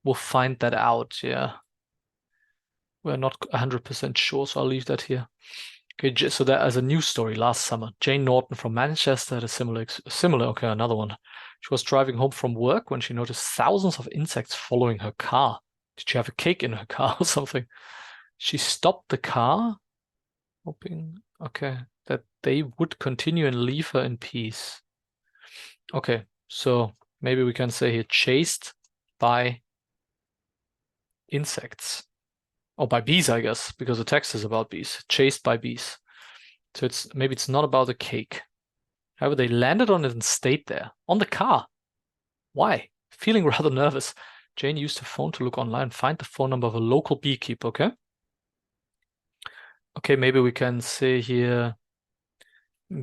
We'll find that out, yeah. We're not 100% sure, so I'll leave that here. Okay, so that as a news story last summer, Jane Norton from Manchester had a similar, okay, another one. She was driving home from work when she noticed thousands of insects following her car. Did she have a cake in her car or something? She stopped the car, hoping, okay, that they would continue and leave her in peace. Okay, so maybe we can say here, chased by insects. Or by bees, I guess, because the text is about bees. Chased by bees. So maybe it's not about the cake. However, they landed on it and stayed there. On the car. Why? Feeling rather nervous, Jane used her phone to look online and find the phone number of a local beekeeper, okay? Okay, maybe we can say here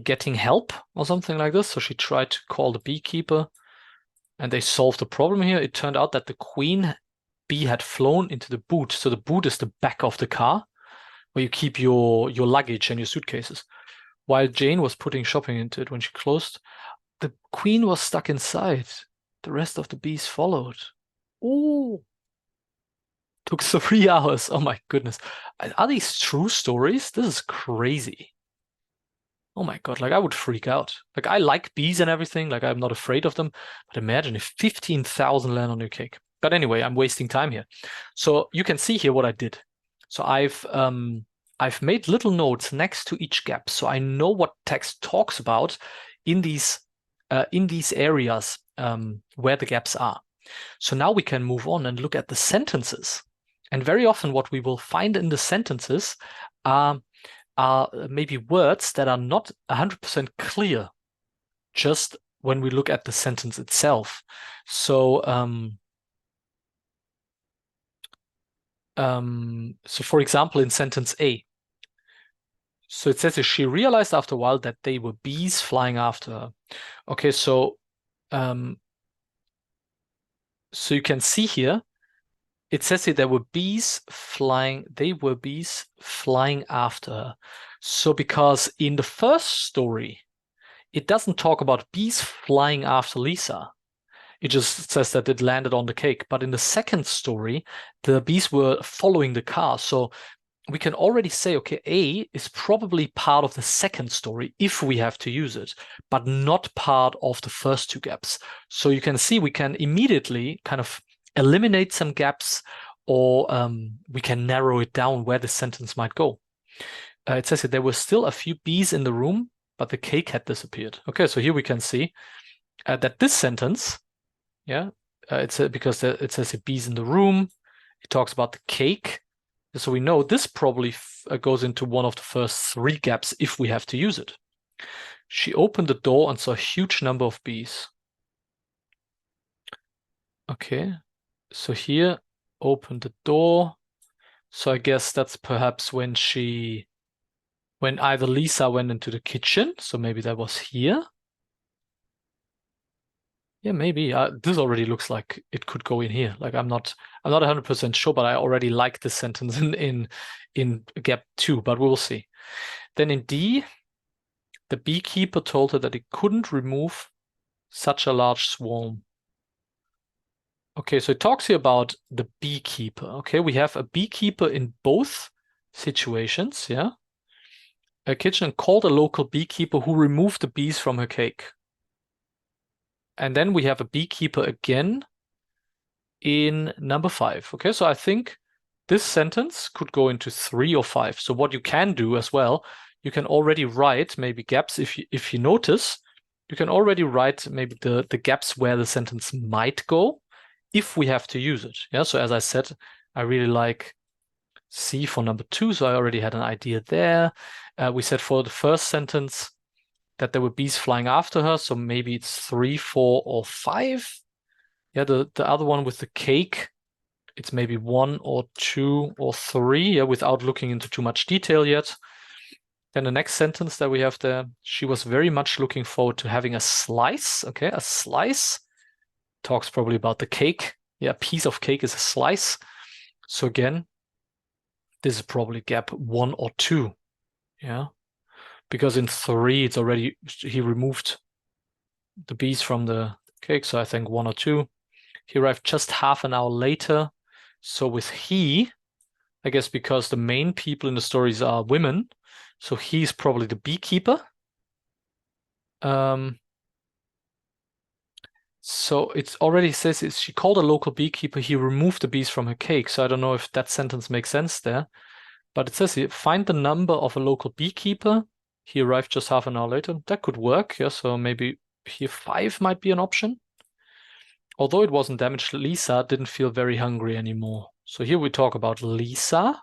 getting help or something like this. So she tried to call the beekeeper and they solved the problem here. It turned out that the queen bee had flown into the boot. So the boot is the back of the car where you keep your luggage and your suitcases. While Jane was putting shopping into it when she closed, the queen was stuck inside. The rest of the bees followed. Oh, took 3 hours. Oh my goodness. Are these true stories? This is crazy. Oh my God, like I would freak out. Like I like bees and everything, like I'm not afraid of them, but imagine if 15,000 land on your cake. But anyway, I'm wasting time here. So you can see here what I did. So I've made little notes next to each gap, so I know what text talks about in these areas where the gaps are. So now we can move on and look at the sentences. And very often what we will find in the sentences are maybe words that are not 100% clear just when we look at the sentence itself. So so for example, in sentence A, so it says that she realized after a while that they were bees flying after her. Okay, so so you can see here, it says here there were bees flying, they were bees flying after her. So because in the first story, it doesn't talk about bees flying after Lisa. It just says that it landed on the cake. But in the second story, the bees were following the car. So we can already say, okay, A is probably part of the second story if we have to use it, but not part of the first 2 gaps. So you can see we can immediately kind of eliminate some gaps, or we can narrow it down where the sentence might go. It says that there were still a few bees in the room, but the cake had disappeared. Okay, so here we can see that this sentence, yeah, because it says bees in the room, it talks about the cake. So we know this probably goes into one of the first 3 gaps if we have to use it. She opened the door and saw a huge number of bees. Okay, so here, opened the door. So I guess that's perhaps when either Lisa went into the kitchen. So maybe that was here. Yeah, maybe. This already looks like it could go in here. Like I'm not 100% sure, but I already like this sentence in gap 2, but we'll see. Then in D, the beekeeper told her that he couldn't remove such a large swarm. Okay, so it talks here about the beekeeper. Okay, we have a beekeeper in both situations, yeah? A kitchen called a local beekeeper who removed the bees from her cake. And then we have a beekeeper again in number 5. Okay, so I think this sentence could go into 3 or 5. So what you can do as well, you can already write maybe gaps. If you notice, you can already write maybe the gaps where the sentence might go if we have to use it. Yeah, so as I said, I really like C for number 2, so I already had an idea there. We said for the first sentence that there were bees flying after her, so maybe it's 3, 4, or 5. Yeah, the other one with the cake, it's maybe 1 or 2 or 3, yeah, without looking into too much detail yet. Then the next sentence that we have there, she was very much looking forward to having a slice. Okay, a slice talks probably about the cake. Yeah, a piece of cake is a slice. So again, this is probably gap 1 or 2. Yeah, because in 3, it's already, he removed the bees from the cake. So I think 1 or 2. He arrived just half an hour later. So with he, I guess because the main people in the stories are women. So he's probably the beekeeper. So it already says she called a local beekeeper. He removed the bees from her cake. So I don't know if that sentence makes sense there. But it says here, find the number of a local beekeeper. He arrived just half an hour later. That could work. Yeah, so maybe here 5 might be an option. Although it wasn't damaged, Lisa didn't feel very hungry anymore. So here we talk about Lisa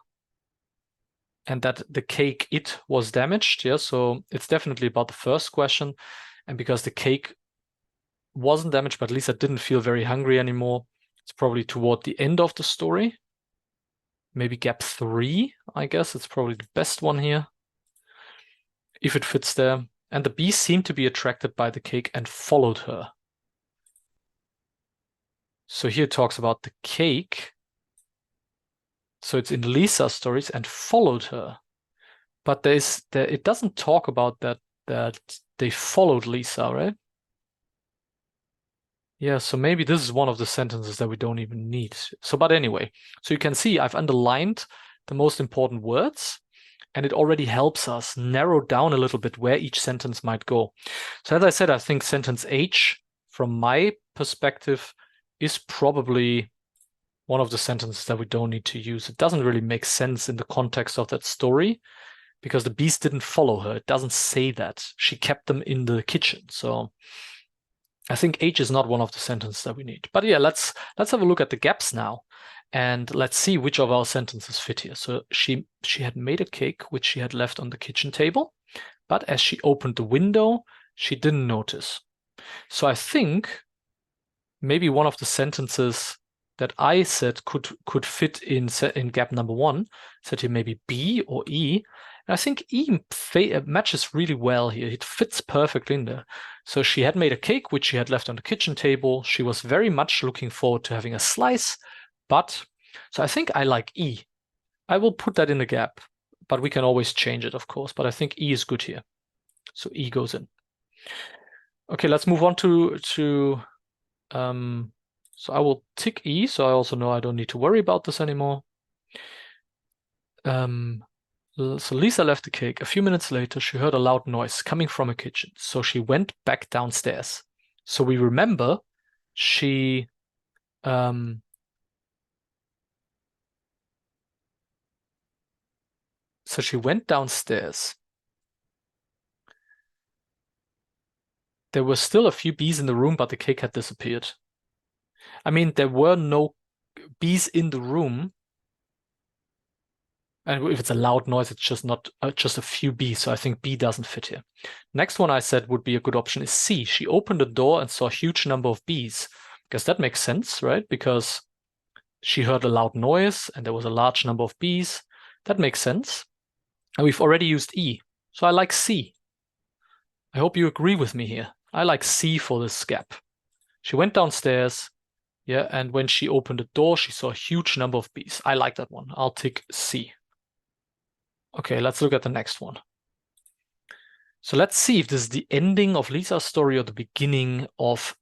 and that the cake, it was damaged. Yeah, so it's definitely about the first question. And because the cake wasn't damaged, but Lisa didn't feel very hungry anymore, it's probably toward the end of the story. Maybe gap 3, I guess. It's probably the best one here, if it fits there. And the bees seemed to be attracted by the cake and followed her. So here it talks about the cake. So it's in Lisa's stories and followed her. But it doesn't talk about that they followed Lisa, right? Yeah, so maybe this is one of the sentences that we don't even need. So, but anyway, so you can see I've underlined the most important words, and it already helps us narrow down a little bit where each sentence might go. So as I said, I think sentence H, from my perspective, is probably one of the sentences that we don't need to use. It doesn't really make sense in the context of that story because the bees didn't follow her. It doesn't say that. She kept them in the kitchen. So I think H is not one of the sentences that we need. But yeah, let's have a look at the gaps now. And let's see which of our sentences fit here. So she had made a cake, which she had left on the kitchen table. But as she opened the window, she didn't notice. So I think maybe one of the sentences that I said could fit in gap number 1, said here maybe B or E. And I think E matches really well here. It fits perfectly in there. So she had made a cake, which she had left on the kitchen table. She was very much looking forward to having a slice. But, so I think I like E. I will put that in the gap, but we can always change it, of course. But I think E is good here. So E goes in. Okay, let's move on to so I will tick E, so I also know I don't need to worry about this anymore. So Lisa left the cake. A few minutes later, she heard a loud noise coming from her kitchen. So she went back downstairs. So we remember she so she went downstairs. There were still a few bees in the room, but the cake had disappeared. I mean, there were no bees in the room. And if it's a loud noise, it's just not just a few bees. So I think B doesn't fit here. Next one I said would be a good option is C. She opened the door and saw a huge number of bees. Because that makes sense, right? Because she heard a loud noise and there was a large number of bees. That makes sense. And we've already used E. So I like C. I hope you agree with me here. I like C for this gap. She went downstairs. Yeah, and when she opened the door, she saw a huge number of bees. I like that one. I'll tick C. Okay, let's look at the next one. So let's see if this is the ending of Lisa's story or the beginning of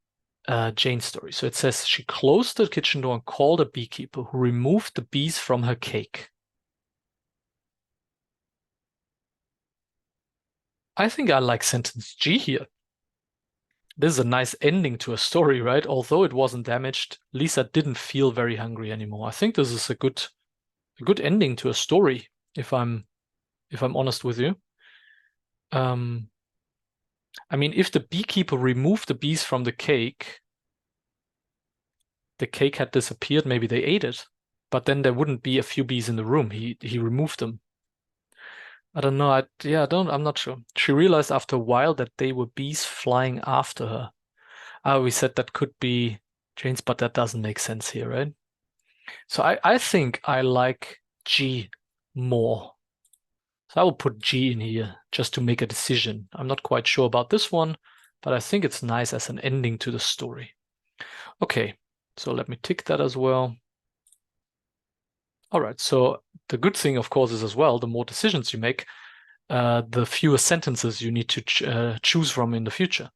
Jane's story. So it says she closed the kitchen door and called a beekeeper who removed the bees from her cake. I think I like sentence G here. This is a nice ending to a story, right? Although it wasn't damaged, Lisa didn't feel very hungry anymore. I think this is a good ending to a story, if I'm honest with you. I mean, if the beekeeper removed the bees from the cake had disappeared, maybe they ate it, but then there wouldn't be a few bees in the room. He removed them. I don't know. I'm not sure. She realized after a while that they were bees flying after her. We said that could be Jane's, but that doesn't make sense here, right? So I think I like G more. So I will put G in here just to make a decision. I'm not quite sure about this one, but I think it's nice as an ending to the story. Okay, so let me tick that as well. All right, so the good thing, of course, is as well, the more decisions you make, the fewer sentences you need to choose from in the future.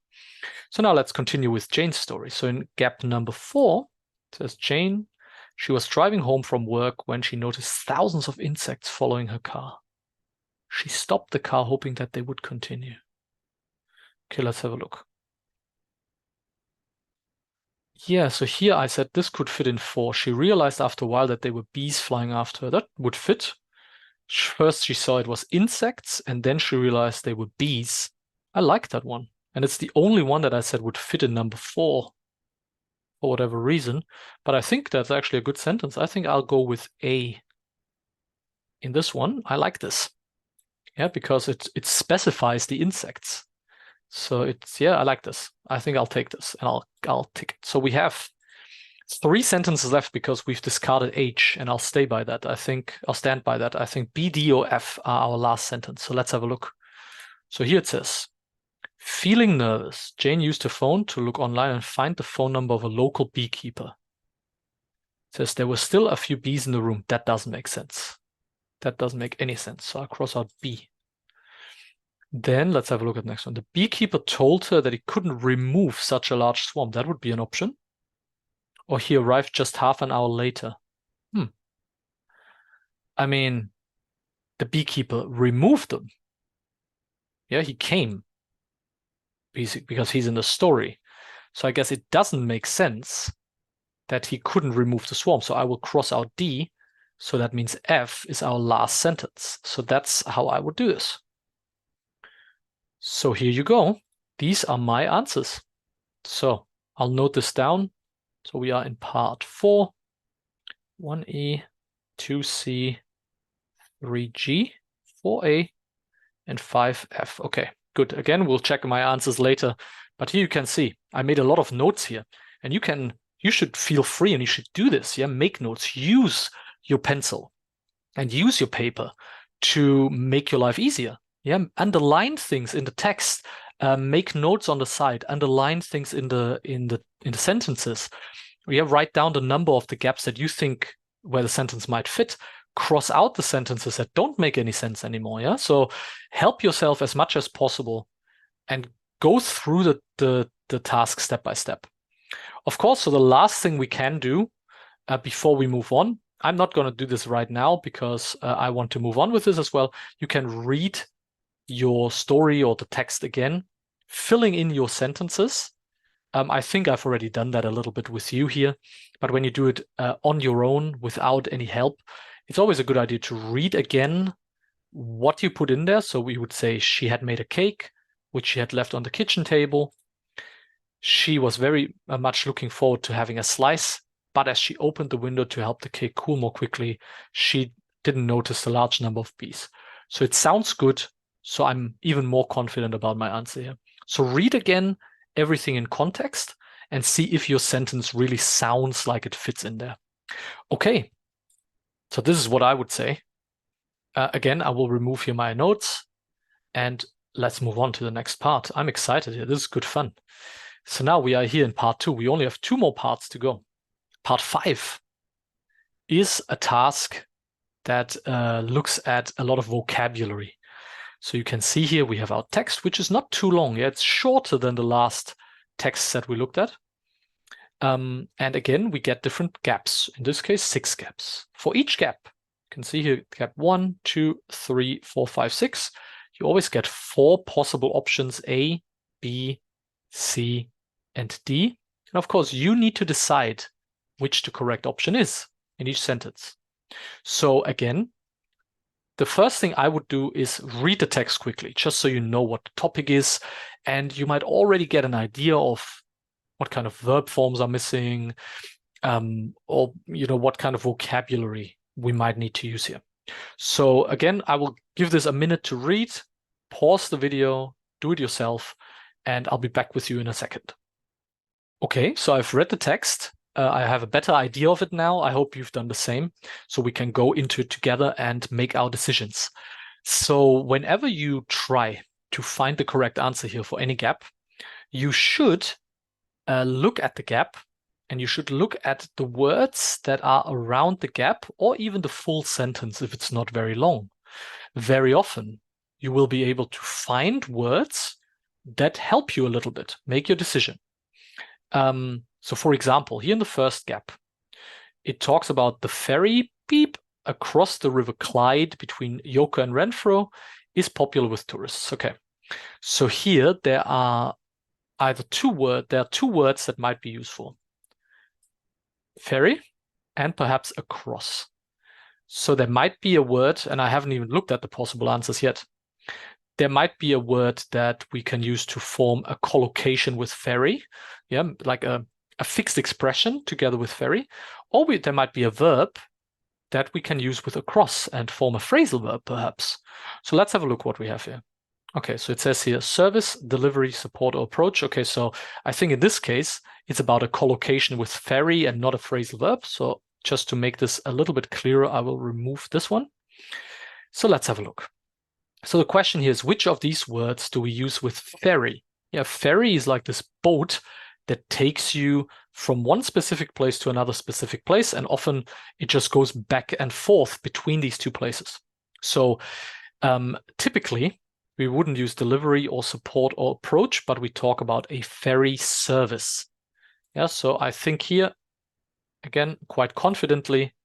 So now let's continue with Jane's story. So in gap number 4, it says Jane She was driving home from work when she noticed thousands of insects following her car. She stopped the car hoping that they would continue. Okay, let's have a look. Yeah, so here I said this could fit in 4. She realized after a while that they were bees flying after her. That would fit. First she saw it was insects, and then she realized they were bees. I like that one. And it's the only one that I said would fit in number 4 for whatever reason. But I think that's actually a good sentence. I think I'll go with A in this one. I like this. Yeah, because it specifies the insects. So it's, yeah, I like this. I think I'll take this and I'll tick it. So we have 3 sentences left because we've discarded H, and I'll stay by that. I think I'll stand by that. I think B, D, or F are our last sentence. So let's have a look. So here it says, feeling nervous, Jane used her phone to look online and find the phone number of a local beekeeper. It says there were still a few bees in the room. That doesn't make sense. That doesn't make any sense. So I'll cross out B. Then let's have a look at the next one. The beekeeper told her that he couldn't remove such a large swarm. That would be an option. Or he arrived just half an hour later. I mean, the beekeeper removed them. Yeah, he came because he's in the story. So I guess it doesn't make sense that he couldn't remove the swarm. So I will cross out D. So that means F is our last sentence. So that's how I would do this. So here you go. These are my answers. So I'll note this down. So we are in part 4, 1E, 2C, 3G, 4A, and 5F. Okay, good. Again, we'll check my answers later. But here you can see I made a lot of notes here. And you should feel free and you should do this. Yeah, make notes. Use your pencil and use your paper to make your life easier. Yeah, underline things in the text. Make notes on the side. Underline things in the sentences. Yeah, write down the number of the gaps that you think where the sentence might fit. Cross out the sentences that don't make any sense anymore. Yeah, so help yourself as much as possible and go through the task step by step. Of course, so the last thing we can do before we move on, I'm not going to do this right now because I want to move on with this as well. You can read your story or the text again, filling in your sentences. I think I've already done that a little bit with you here, but when you do it on your own without any help, it's always a good idea to read again what you put in there. So we would say she had made a cake, which she had left on the kitchen table. She was very much looking forward to having a slice, but as she opened the window to help the cake cool more quickly, she didn't notice the large number of bees. So it sounds good. So I'm even more confident about my answer here. So read again everything in context and see if your sentence really sounds like it fits in there. Okay, so this is what I would say. Again, I will remove here my notes and let's move on to the next part. I'm excited here. This is good fun. So now we are here in part 2. We only have 2 more parts to go. Part 5 is a task that looks at a lot of vocabulary. So you can see here we have our text, which is not too long. Yeah, it's shorter than the last texts that we looked at. And again, we get different gaps. In this case, 6 gaps. For each gap, you can see here gap 1, 2, 3, 4, 5, 6. You always get 4 possible options, A, B, C, and D. And of course, you need to decide which the correct option is in each sentence. So again, the first thing I would do is read the text quickly, just so you know what the topic is, and you might already get an idea of what kind of verb forms are missing, or what kind of vocabulary we might need to use here. So again, I will give this a minute to read, pause the video, do it yourself, and I'll be back with you in a second. Okay, so I've read the text. I have a better idea of it now. I hope you've done the same, so we can go into it together and make our decisions. So whenever you try to find the correct answer here for any gap, you should look at the gap, and you should look at the words that are around the gap, or even the full sentence if it's not very long. Very often, you will be able to find words that help you a little bit make your decision. So for example, here in the first gap, it talks about the ferry beep across the River Clyde between Yoker and Renfrew is popular with tourists. Okay, so here there are two words that might be useful. Ferry and perhaps across. So there might be a word, and I haven't even looked at the possible answers yet. There might be a word that we can use to form a collocation with ferry, yeah, like a fixed expression together with ferry, or there might be a verb that we can use with across and form a phrasal verb, perhaps. So let's have a look what we have here. Okay, so it says here, service, delivery, support, or approach. Okay, so I think in this case, it's about a collocation with ferry and not a phrasal verb. So just to make this a little bit clearer, I will remove this one. So let's have a look. So the question here is, which of these words do we use with ferry? Yeah, ferry is like this boat that takes you from one specific place to another specific place, and often it just goes back and forth between these two places. So typically, we wouldn't use delivery or support or approach, but we talk about a ferry service. Yeah, so I think here, again, quite confidently,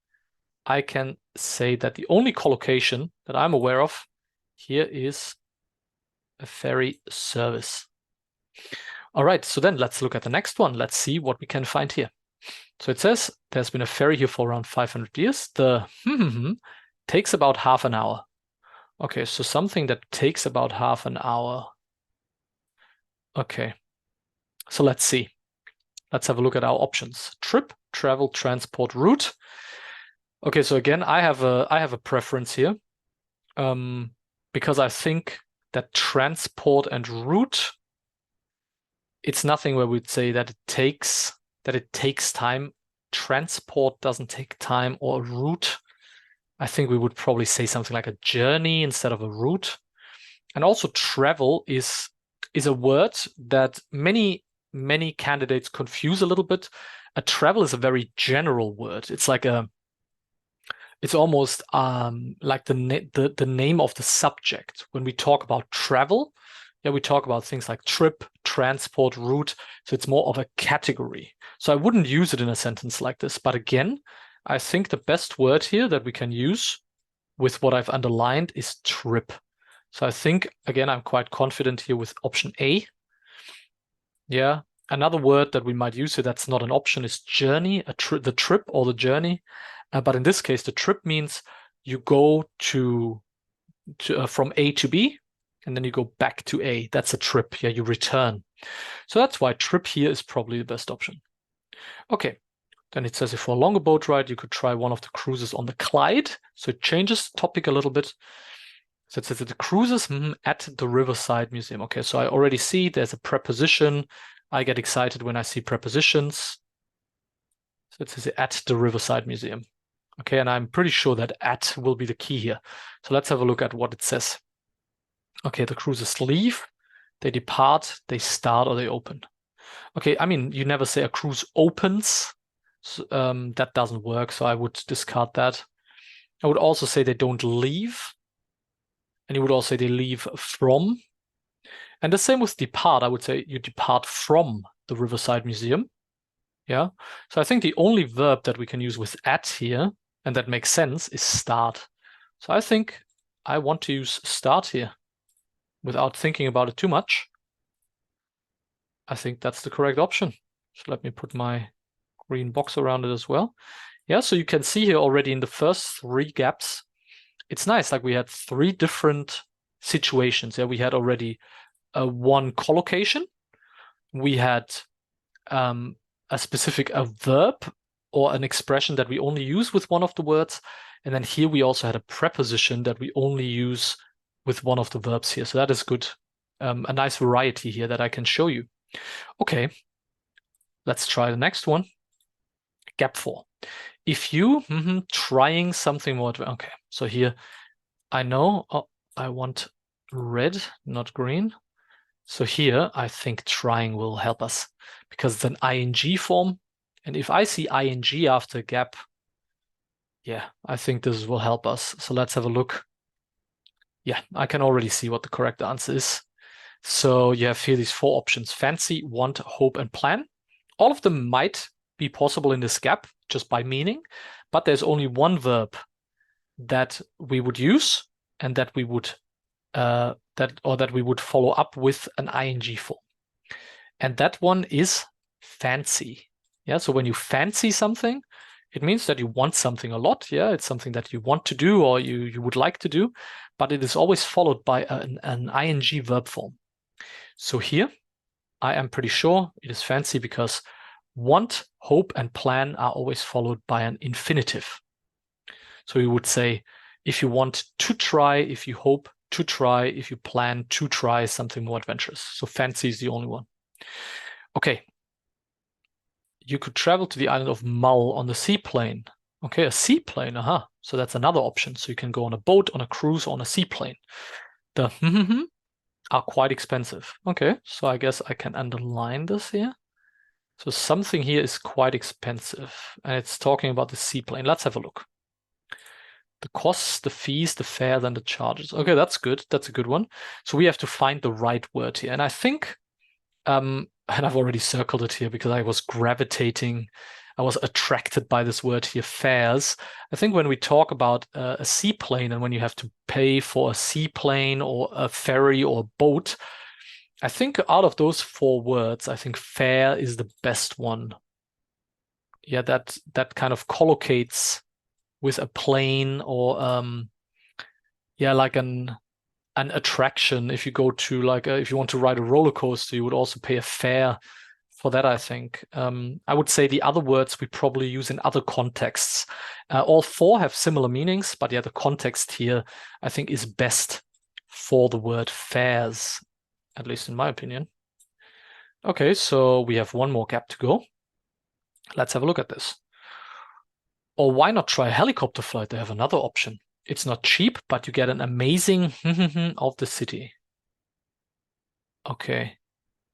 I can say that the only collocation that I'm aware of here is a ferry service. All right, so then let's look at the next one. Let's see what we can find here. So it says there's been a ferry here for around 500 years. The takes about half an hour. Okay, so something that takes about half an hour. Okay, so let's see. Let's have a look at our options. Trip, travel, transport, route. Okay, so again, I have a preference here, because I think that transport and route, it's nothing where we'd say that it takes time. Transport doesn't take time, or a route. I think we would probably say something like a journey instead of a route. And also travel is a word that many candidates confuse a little bit. A travel is a very general word. It's like it's almost like the name of the subject. When we talk about travel, yeah, we talk about things like trip, transport, route. So it's more of a category. So I wouldn't use it in a sentence like this. But again, I think the best word here that we can use with what I've underlined is trip. So I think, again, I'm quite confident here with option A. Yeah, another word that we might use here that's not an option is journey, the trip or the journey. But in this case, the trip means you go from A to B, and then you go back to A. That's a trip. Yeah, you return. So that's why trip here is probably the best option. Okay. Then it says if for a longer boat ride, you could try one of the cruises on the Clyde. So it changes the topic a little bit. So it says that the cruises at the Riverside Museum. Okay, so I already see there's a preposition. I get excited when I see prepositions. So it says at the Riverside Museum. Okay, and I'm pretty sure that at will be the key here. So let's have a look at what it says. Okay, the cruises leave, they depart, they start, or they open. Okay, I mean, you never say a cruise opens. So, that doesn't work, so I would discard that. I would also say they don't leave. And you would also say they leave from. And the same with depart. I would say you depart from the Riverside Museum. Yeah. So I think the only verb that we can use with at here, and that makes sense, is start. So I think I want to use start here without thinking about it too much. I think that's the correct option. So let me put my green box around it as well. Yeah, so you can see here already in the first 3 gaps, it's nice. Like we had 3 different situations. Yeah, we had already one collocation. We had a specific verb or an expression that we only use with one of the words. And then here we also had a preposition that we only use with one of the verbs here. So that is good. A nice variety here that I can show you. Okay, let's try the next one. Gap 4. If you trying something more, okay, so here I know, I want red, not green. So here I think trying will help us because it's an ing form. And if I see ing after a gap, yeah, I think this will help us. So let's have a look. Yeah, I can already see what the correct answer is. So you have here these 4 options: fancy, want, hope, and plan. All of them might be possible in this gap just by meaning, but there's only one verb that we would use and that we would that we would follow up with an ing form. And that one is fancy. Yeah, so when you fancy something, it means that you want something a lot. Yeah, it's something that you want to do or you would like to do, but it is always followed by an ing verb form. So here, I am pretty sure it is fancy because want, hope, and plan are always followed by an infinitive. So you would say, if you want to try, if you hope to try, if you plan to try something more adventurous. So fancy is the only one. Okay. You could travel to the island of Mull on the seaplane. Okay, a seaplane, So that's another option. So you can go on a boat, on a cruise, on a seaplane. The are quite expensive. Okay, so I guess I can underline this here. So something here is quite expensive, and it's talking about the seaplane. Let's have a look. The costs, the fees, the fares, and the charges. Okay, that's good. That's a good one. So we have to find the right word here. And I think, and I've already circled it here because I was attracted by this word here, fares. I think when we talk about a seaplane and when you have to pay for a seaplane or a ferry or a boat, I think out of those 4 words, I think fare is the best one. Yeah, that kind of collocates with a plane or like an attraction. If you go to if you want to ride a roller coaster, you would also pay a fare for that, I think. I would say the other words we probably use in other contexts. All 4 have similar meanings, but yeah, the context here I think is best for the word fares, at least in my opinion. Okay, so we have one more gap to go. Let's have a look at this. Or why not try a helicopter flight? They have another option. It's not cheap, but you get an amazing of the city. Okay,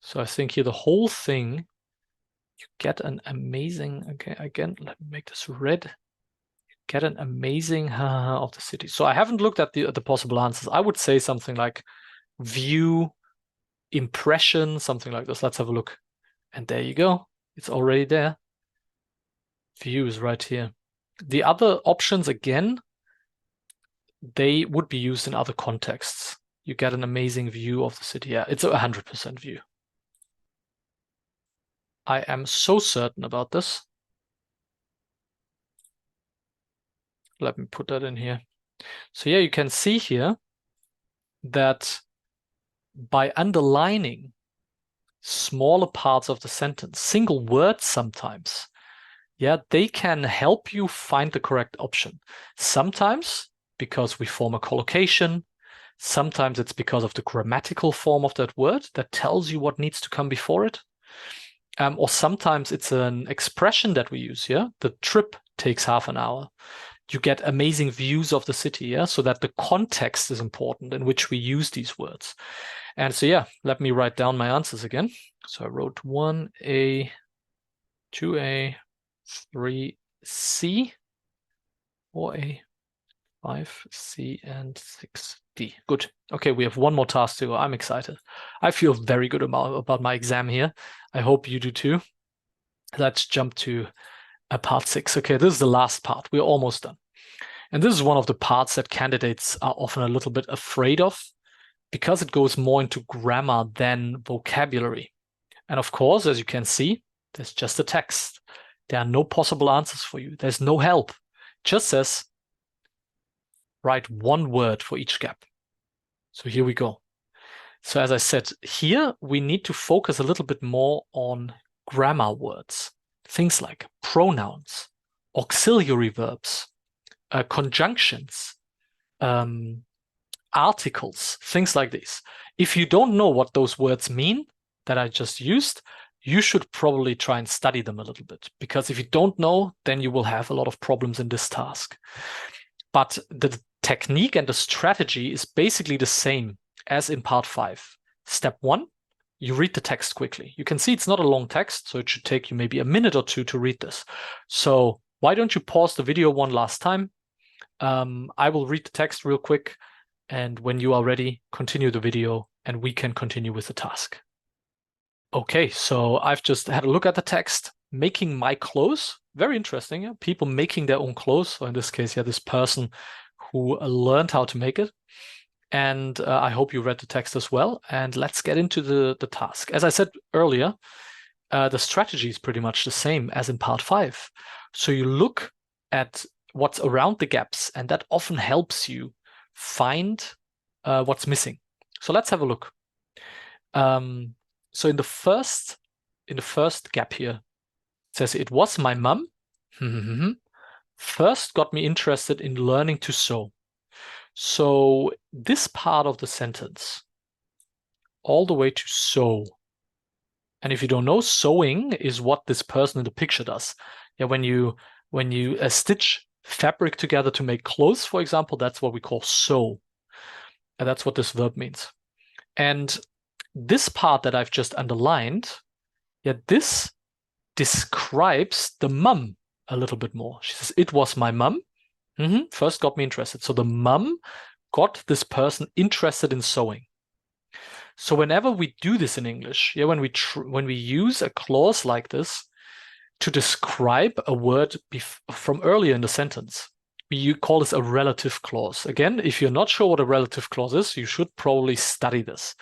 so I think here the whole thing, you get an amazing, okay, again, let me make this red. You get an amazing of the city. So I haven't looked at the possible answers. I would say something like view, impression, something like this. Let's have a look. And there you go. It's already there. View is right here. The other options, again, they would be used in other contexts. You get an amazing view of the city. Yeah, it's 100% view. I am so certain about this. Let me put that in here. So yeah, you can see here that by underlining smaller parts of the sentence, single words sometimes, yeah, they can help you find the correct option. Sometimes because we form a collocation, sometimes it's because of the grammatical form of that word that tells you what needs to come before it. Or sometimes it's an expression that we use, yeah? The trip takes half an hour. You get amazing views of the city, yeah? So that the context is important in which we use these words. And so, yeah, let me write down my answers again. So I wrote 1A, 2A, 3C, 4A, 5C, and 6D. Good. Okay, we have one more task to go. I'm excited. I feel very good about my exam here. I hope you do too. Let's jump to part 6. Okay, this is the last part. We're almost done. And this is one of the parts that candidates are often a little bit afraid of because it goes more into grammar than vocabulary. And of course, as you can see, there's just a text. There are no possible answers for you. There's no help. It just says, write one word for each gap. So here we go. So as I said, here we need to focus a little bit more on grammar words. Things like pronouns, auxiliary verbs, conjunctions, articles, things like these. If you don't know what those words mean that I just used, you should probably try and study them a little bit, because if you don't know, then you will have a lot of problems in this task. But the technique and the strategy is basically the same as in part 5. Step 1, you read the text quickly. You can see it's not a long text, so it should take you maybe a minute or two to read this. So why don't you pause the video one last time? I will read the text real quick, and when you are ready, continue the video and we can continue with the task. Okay, so I've just had a look at the text. making my clothes. Very interesting. Yeah? People making their own clothes. Or in this case, yeah, this person who learned how to make it. And I hope you read the text as well. And let's get into the task. As I said earlier, the strategy is pretty much the same as in part 5. So you look at what's around the gaps, and that often helps you find what's missing. So let's have a look. So in the first gap here, it says, it was my mum first got me interested in learning to sew. So this part of the sentence, all the way to sew. And if you don't know, sewing is what this person in the picture does. Yeah, when you stitch fabric together to make clothes, for example, that's what we call sew. And that's what this verb means. And this part that I've just underlined, yeah, this describes the mum a little bit more. She says, it was my mum. First got me interested. So the mum got this person interested in sewing. So whenever we do this in English, yeah, when we use a clause like this to describe a word from earlier in the sentence, we call this a relative clause. Again, if you're not sure what a relative clause is, you should probably study this.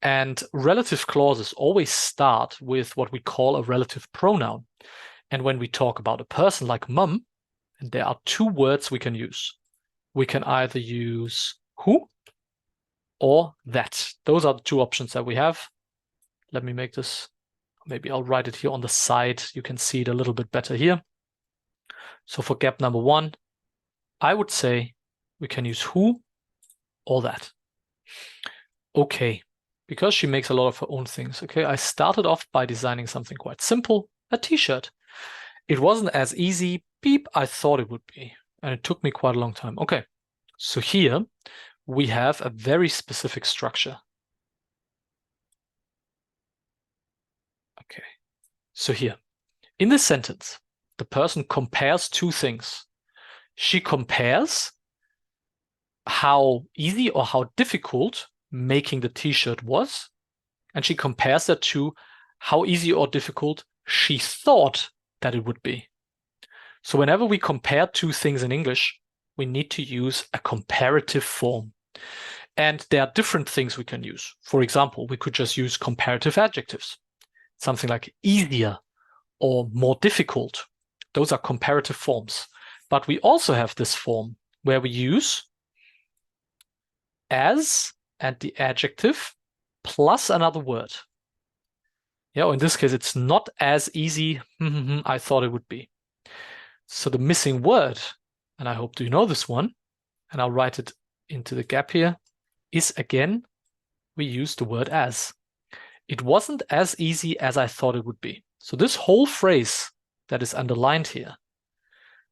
And relative clauses always start with what we call a relative pronoun. And when we talk about a person like mum, there are two words we can use. We can either use who or that. Those are the two options that we have. Let me make this, maybe I'll write it here on the side. You can see it a little bit better here. So for gap number 1, I would say we can use who or that. Okay, because she makes a lot of her own things. Okay, I started off by designing something quite simple, a t-shirt. It wasn't as easy, I thought it would be. And it took me quite a long time. Okay, so here we have a very specific structure. Okay, so here, in this sentence, the person compares two things. She compares how easy or how difficult making the t-shirt was, and she compares that to how easy or difficult she thought that it would be. So whenever we compare two things in English, we need to use a comparative form. And there are different things we can use. For example, we could just use comparative adjectives, something like easier or more difficult. Those are comparative forms. But we also have this form where we use as and the adjective plus another word. Yeah, or in this case, it's not as easy I thought it would be. So the missing word, and I hope you know this one, and I'll write it into the gap here, is again, we use the word as. It wasn't as easy as I thought it would be. So this whole phrase that is underlined here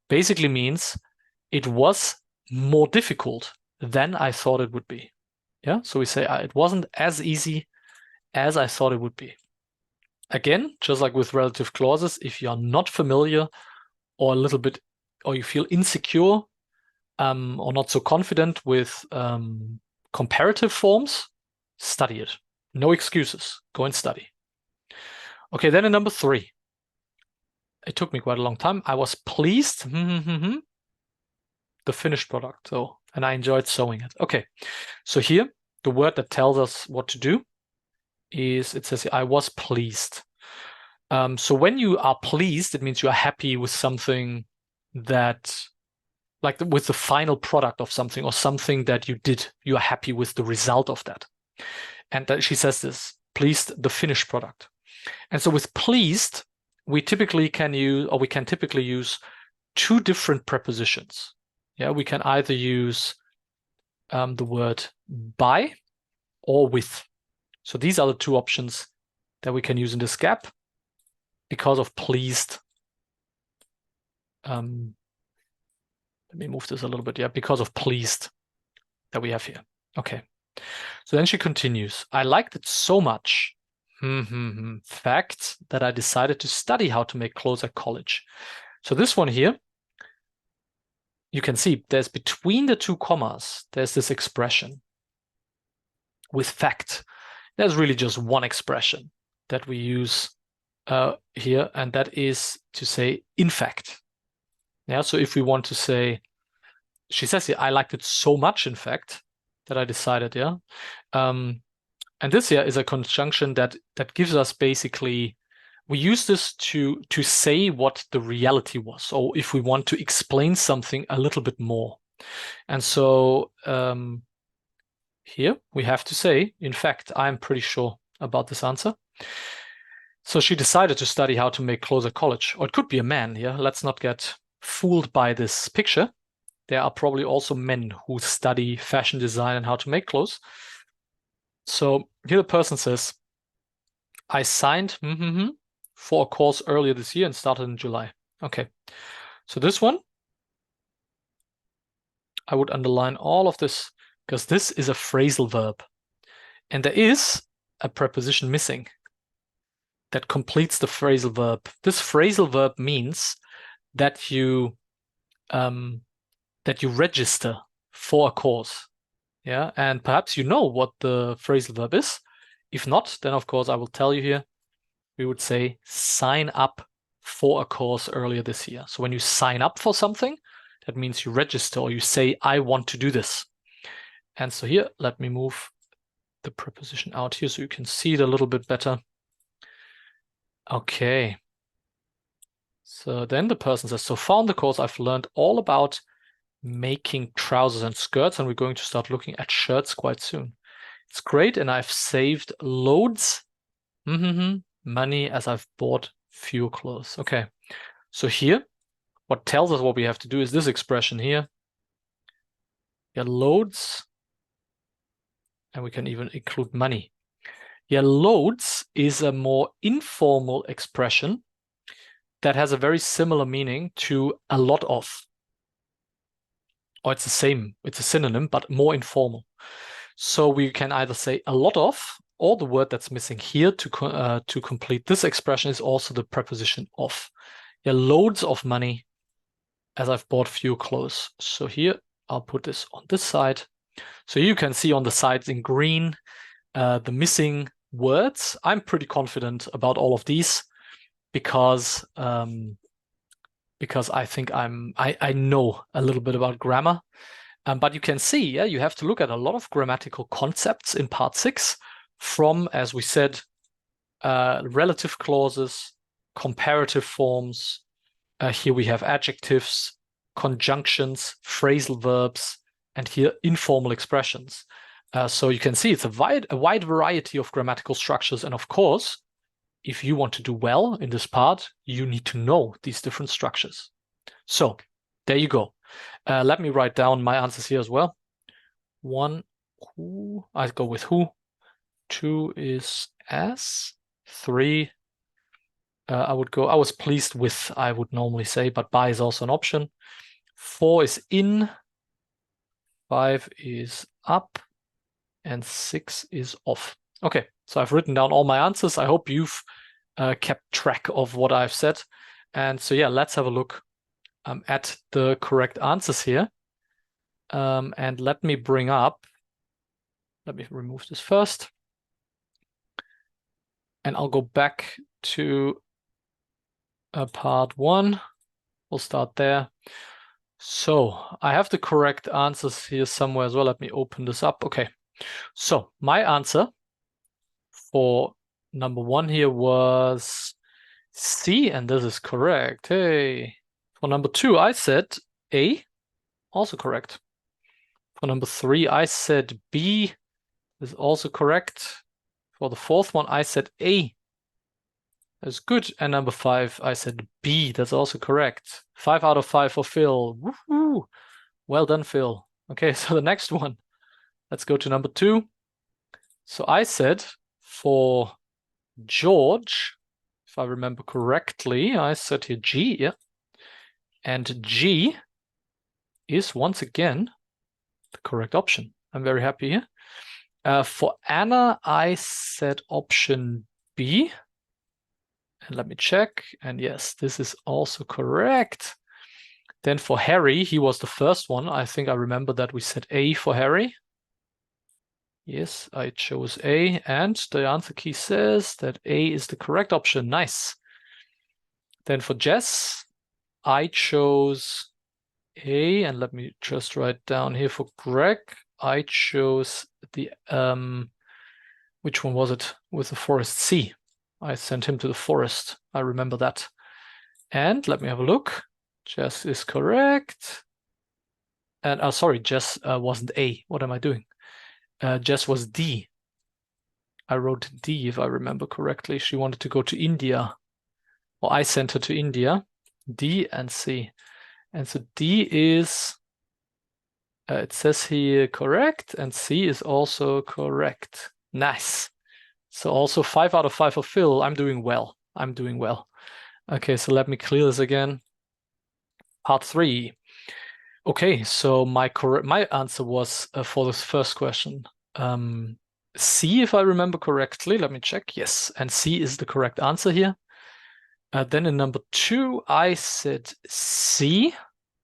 basically means it was more difficult than I thought it would be. Yeah, so we say it wasn't as easy as I thought it would be. Again, just like with relative clauses, if you are not familiar or a little bit, or you feel insecure or not so confident with comparative forms, study it. No excuses. Go and study. Okay, then in number 3. It took me quite a long time. I was pleased. The finished product. So, and I enjoyed sewing it. Okay, so here, the word that tells us what to do is, it says, I was pleased. So when you are pleased, it means you are happy with something that, like with the final product of something or something that you did. You are happy with the result of that. And that she says this, pleased, the finished product. And so with pleased, we typically can use, or we can typically use 2 different prepositions. Yeah, we can either use the word by or with. So these are the 2 options that we can use in this gap because of pleased. Let me move this a little bit. Yeah, because of pleased that we have here. Okay. So then she continues. I liked it so much. Fact that I decided to study how to make clothes at college. So this one here, you can see there's between the 2 commas, there's this expression with fact. There's really just one expression that we use here, and that is to say in fact. Yeah, so if we want to say, she says here, I liked it so much, in fact, that I decided, yeah. And this here is a conjunction that gives us basically, we use this to say what the reality was, or if we want to explain something a little bit more. And so here we have to say, in fact, I'm pretty sure about this answer. So she decided to study how to make clothes at college, or it could be a man. Yeah, let's not get fooled by this picture. There are probably also men who study fashion design and how to make clothes. So here the person says, I signed for a course earlier this year and started in July. Okay, so this one, I would underline all of this because this is a phrasal verb. And there is a preposition missing that completes the phrasal verb. This phrasal verb means that you register for a course. Yeah, and perhaps you know what the phrasal verb is. If not, then of course I will tell you here. We would say sign up for a course earlier this year. So when you sign up for something, that means you register or you say, I want to do this. And so here, let me move the preposition out here so you can see it a little bit better. Okay. So then the person says, so far in the course, I've learned all about making trousers and skirts, and we're going to start looking at shirts quite soon. It's great, and I've saved loads money as I've bought fewer clothes. Okay, so here, what tells us what we have to do is this expression here. Yeah, loads, and we can even include money. Yeah, loads is a more informal expression that has a very similar meaning to a lot of. Or it's the same, it's a synonym, but more informal. So we can either say a lot of, or the word that's missing here to complete this expression is also the preposition of. Yeah, loads of money as I've bought few clothes. So here, I'll put this on this side. So you can see on the sides in green, the missing words. I'm pretty confident about all of these because I think I know a little bit about grammar. But you can see, yeah, you have to look at a lot of grammatical concepts in part 6 from, as we said, relative clauses, comparative forms. Here we have adjectives, conjunctions, phrasal verbs, and here informal expressions. So you can see it's a wide variety of grammatical structures. And of course, if you want to do well in this part, you need to know these different structures. So there you go. Let me write down my answers here as well. 1, who, I go with who. 2 is as. 3, I was pleased with, I would normally say, but by is also an option. 4 is in. 5 is up. And 6 is off. Okay, so I've written down all my answers. I hope you've kept track of what I've said. And so yeah, let's have a look at the correct answers here. And let me remove this first. And I'll go back to part 1. We'll start there. So I have the correct answers here somewhere as well. Let me open this up. Okay, so my answer for number 1 here was C, and this is correct. Hey. For number 2, I said A, also correct. For number 3, I said B, is also correct. For the 4th one, I said A. That's good. And number 5, I said B, that's also correct. 5 out of 5 for Phil. Woohoo! Well done, Phil. Okay, so the next one. Let's go to number 2. So I said for George, if I remember correctly, I said here G, yeah. And G is once again the correct option. I'm very happy here. For Anna, I said option B. And let me check. And yes, this is also correct. Then for Harry, he was the first one. I think I remember that we said A for Harry. Yes, I chose A, and the answer key says that A is the correct option. Nice. Then for Jess, I chose A, and let me just write down here for Greg. I chose the which one was it? With the forest C. I sent him to the forest. I remember that. And let me have a look. Jess is correct. And sorry, Jess wasn't A. What am I doing? Jess was D. I wrote D if I remember correctly. She wanted to go to India. Or I sent her to India. D and C. And so D is, it says here correct, and C is also correct. Nice. So also 5 out of 5 for Phil. I'm doing well. I'm doing well. Okay, so let me clear this again. Part 3. Okay, so my answer was for this first question. C, if I remember correctly. Let me check. Yes, and C is the correct answer here. Then in number 2, I said C.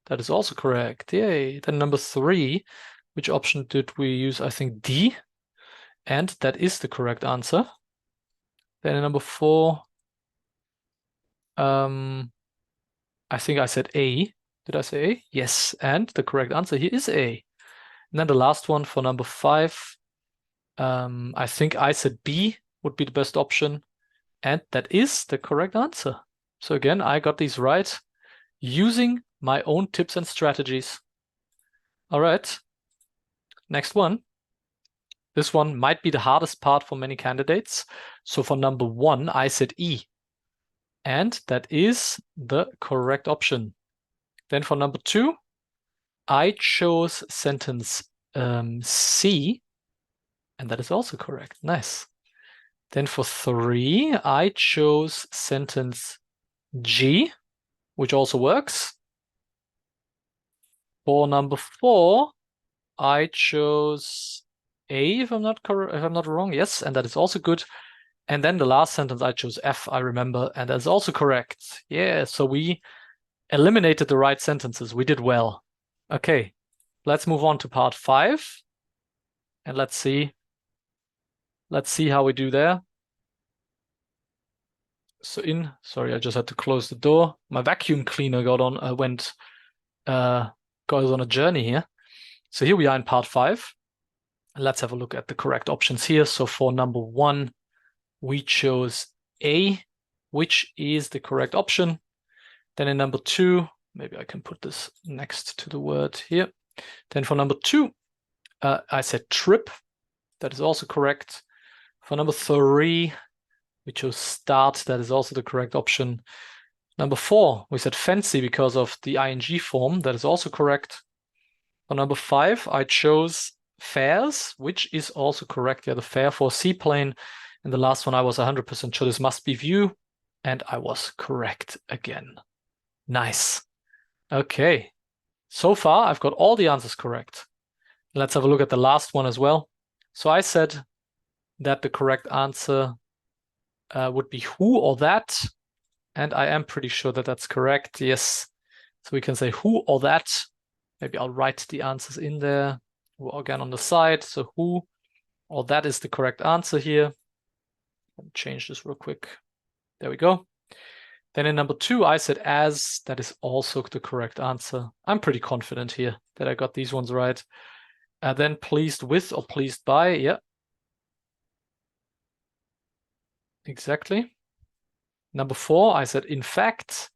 That is also correct. Yay. Then number 3, which option did we use? I think D. And that is the correct answer. Then in number 4, I think I said A. Did I say A? Yes. And the correct answer here is A. And then the last one for number 5, I think I said B would be the best option. And that is the correct answer. So again, I got these right using my own tips and strategies. All right. Next one. This one might be the hardest part for many candidates. So for number 1, I said E. And that is the correct option. Then for number 2, I chose sentence C, and that is also correct. Nice. Then for 3, I chose sentence G, which also works. For number 4, I chose A, if I'm not wrong. Yes, and that is also good. And then the last sentence I chose F, I remember, and that's also correct. Yeah, so we eliminated the right sentences. We did well. Okay, let's move on to part 5. And let's see how we do there. So sorry, I just had to close the door. My vacuum cleaner goes on a journey here. So here we are in part 5. Let's have a look at the correct options here. So for number 1, we chose A, which is the correct option. Then in number 2, maybe I can put this next to the word here. Then for number 2, I said trip. That is also correct. For number 3, we chose start. That is also the correct option. Number 4, we said fancy because of the ing form. That is also correct. For number 5, I chose fares, which is also correct. Yeah, the fare for seaplane. And the last one, I was 100% sure this must be view. And I was correct again. Nice. Okay. So far, I've got all the answers correct. Let's have a look at the last one as well. So I said that the correct answer would be who or that. And I am pretty sure that that's correct. Yes. So we can say who or that. Maybe I'll write the answers in there again on the side. So who or that is the correct answer here. Let me change this real quick. There we go. Then in number 2, I said as. That is also the correct answer. I'm pretty confident here that I got these ones right. Then pleased with or pleased by. Yeah. Exactly. Number 4, I said in fact.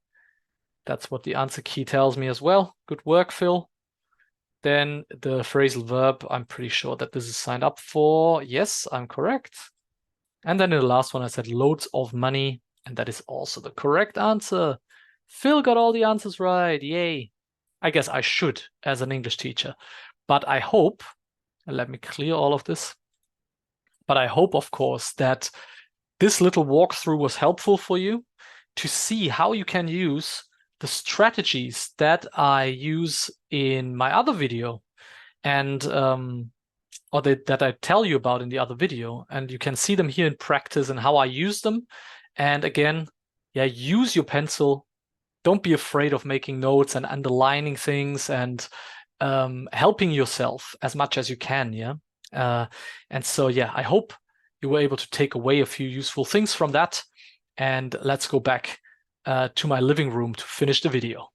That's what the answer key tells me as well. Good work, Phil. Then the phrasal verb, I'm pretty sure that this is signed up for. Yes, I'm correct. And then in the last one, I said loads of money. And that is also the correct answer. Phil got all the answers right. Yay. I guess I should as an English teacher. But I hope, and let me clear all of this. But I hope, of course, that this little walkthrough was helpful for you to see how you can use the strategies that I use in my other video and or that I tell you about in the other video. And you can see them here in practice and how I use them. And again, yeah, use your pencil. Don't be afraid of making notes and underlining things and helping yourself as much as you can, yeah? And so, yeah, I hope you were able to take away a few useful things from that. And let's go back to my living room to finish the video.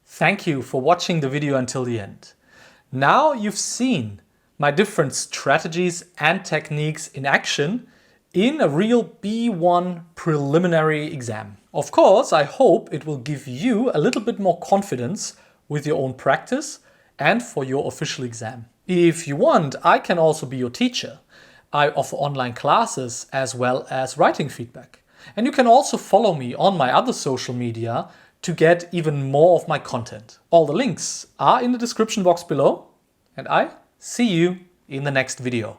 Thank you for watching the video until the end. Now you've seen my different strategies and techniques in action in a real B1 preliminary exam. Of course, I hope it will give you a little bit more confidence with your own practice and for your official exam. If you want, I can also be your teacher. I offer online classes as well as writing feedback. And you can also follow me on my other social media to get even more of my content. All the links are in the description box below, and I see you in the next video.